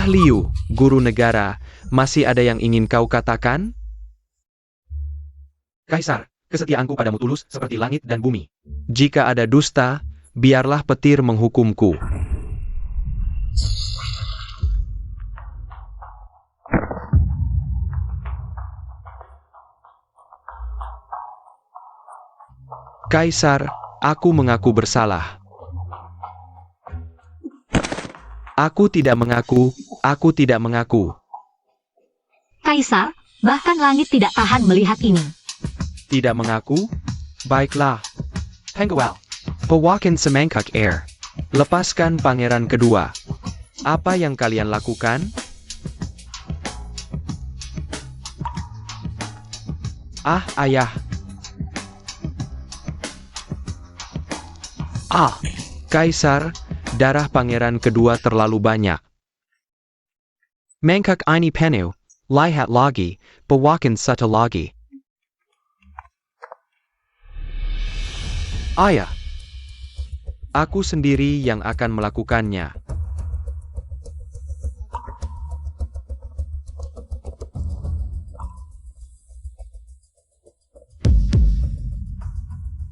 S2: Liu, guru negara, masih ada yang ingin kau katakan? Kaisar, kesetiaanku padamu tulus seperti langit dan bumi. Jika ada dusta, biarlah petir menghukumku. Kaisar, aku mengaku bersalah. Aku tidak mengaku, aku tidak mengaku.
S1: Kaisar, bahkan langit tidak tahan melihat ini.
S2: Tidak mengaku? Baiklah.
S5: Penguel. Pewakan semangkuk air.
S2: Lepaskan pangeran kedua. Apa yang kalian lakukan? Ayah. Kaisar, darah pangeran kedua terlalu banyak.
S5: Mangkuk ini penuh, lihat lagi, pewakan satu lagi.
S2: Ayah. Aku sendiri yang akan melakukannya.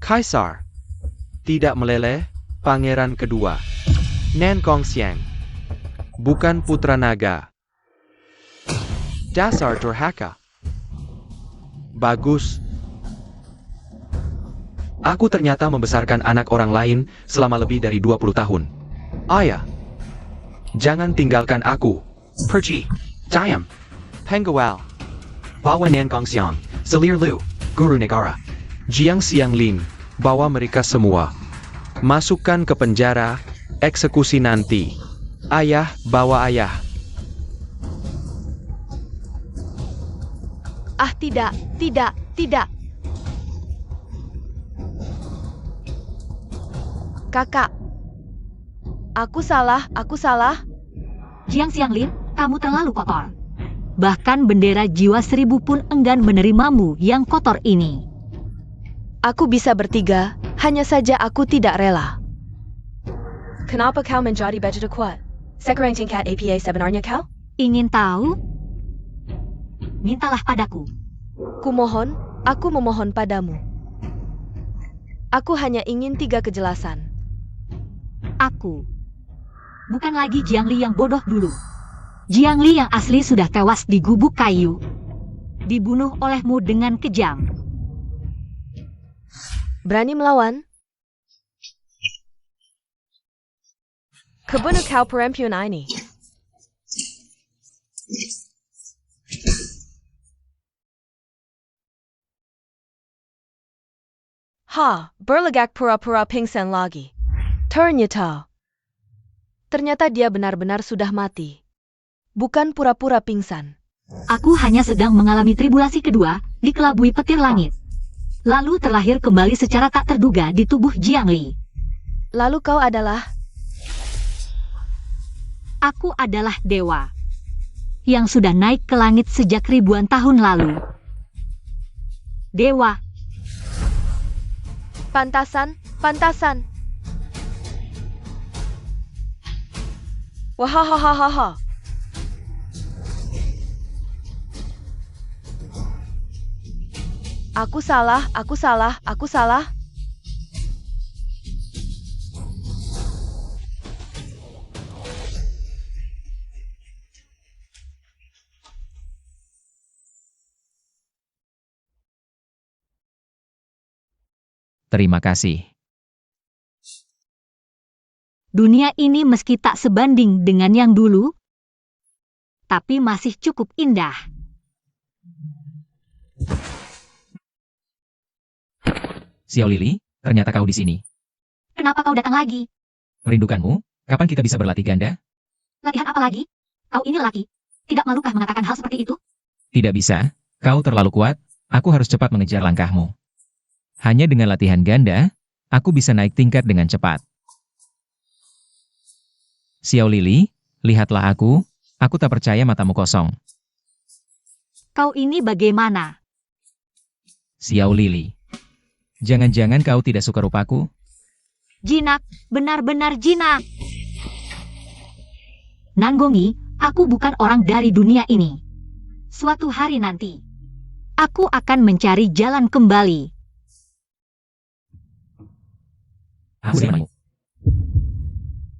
S2: Kaisar. Tidak meleleh, pangeran kedua. Nankong Siang. Bukan putra naga.
S5: Dasar durhaka.
S2: Bagus. Aku ternyata membesarkan anak orang lain selama lebih dari 20 tahun. Ayah. Jangan tinggalkan aku.
S5: Pergi. Diam. Pengawal. Bawa Nangkong Siang, Selir Lu, Guru Negara.
S2: Jiang Xianglin, bawa mereka semua. Masukkan ke penjara, eksekusi nanti. Ayah, bawa ayah.
S3: Ah tidak, tidak, tidak. Kakak. Aku salah, aku salah.
S1: Jiang Xianglin, kamu terlalu kotor. Bahkan bendera jiwa 1000 pun enggan menerimamu yang kotor ini.
S3: Aku bisa bertiga, hanya saja aku tidak rela. Kenapa kau menjadi begitu kuat? Sekarang tingkat APA sebenarnya kau?
S1: Ingin tahu? Mintalah padaku.
S3: Kumohon, aku memohon padamu. Aku hanya ingin 3 kejelasan.
S1: Aku. Bukan lagi Jiang Li yang bodoh dulu. Jiang Li yang asli sudah tewas di gubuk kayu. Dibunuh olehmu dengan kejam.
S3: Berani melawan? Kebunuh kau perempuan ini. Ha, berlegak pura-pura pingsan lagi. Ternyata dia benar-benar sudah mati. Bukan pura-pura pingsan.
S1: Aku hanya sedang mengalami tribulasi kedua, dikelabui petir langit. Lalu terlahir kembali secara tak terduga di tubuh Jiang Li.
S3: Lalu kau adalah...
S1: Aku adalah dewa. Yang sudah naik ke langit sejak ribuan tahun lalu. Dewa.
S3: Pantasan, pantasan. Wahahaha. Aku salah, aku salah, aku salah.
S4: Terima kasih.
S1: Dunia ini meski tak sebanding dengan yang dulu, tapi masih cukup indah.
S4: Xiao Lili, ternyata kau di sini.
S1: Kenapa kau datang lagi?
S4: Merindukanmu, kapan kita bisa berlatih ganda?
S1: Latihan apa lagi? Kau ini laki. Tidak malukah mengatakan hal seperti itu?
S4: Tidak bisa, kau terlalu kuat, aku harus cepat mengejar langkahmu. Hanya dengan latihan ganda, aku bisa naik tingkat dengan cepat. Xiao Lili, lihatlah aku tak percaya matamu kosong.
S1: Kau ini bagaimana?
S4: Xiao Lili, jangan-jangan kau tidak suka rupaku?
S1: Jinak, benar-benar jinak. Nanggongi, aku bukan orang dari dunia ini. Suatu hari nanti, aku akan mencari jalan kembali.
S4: Aku denganmu.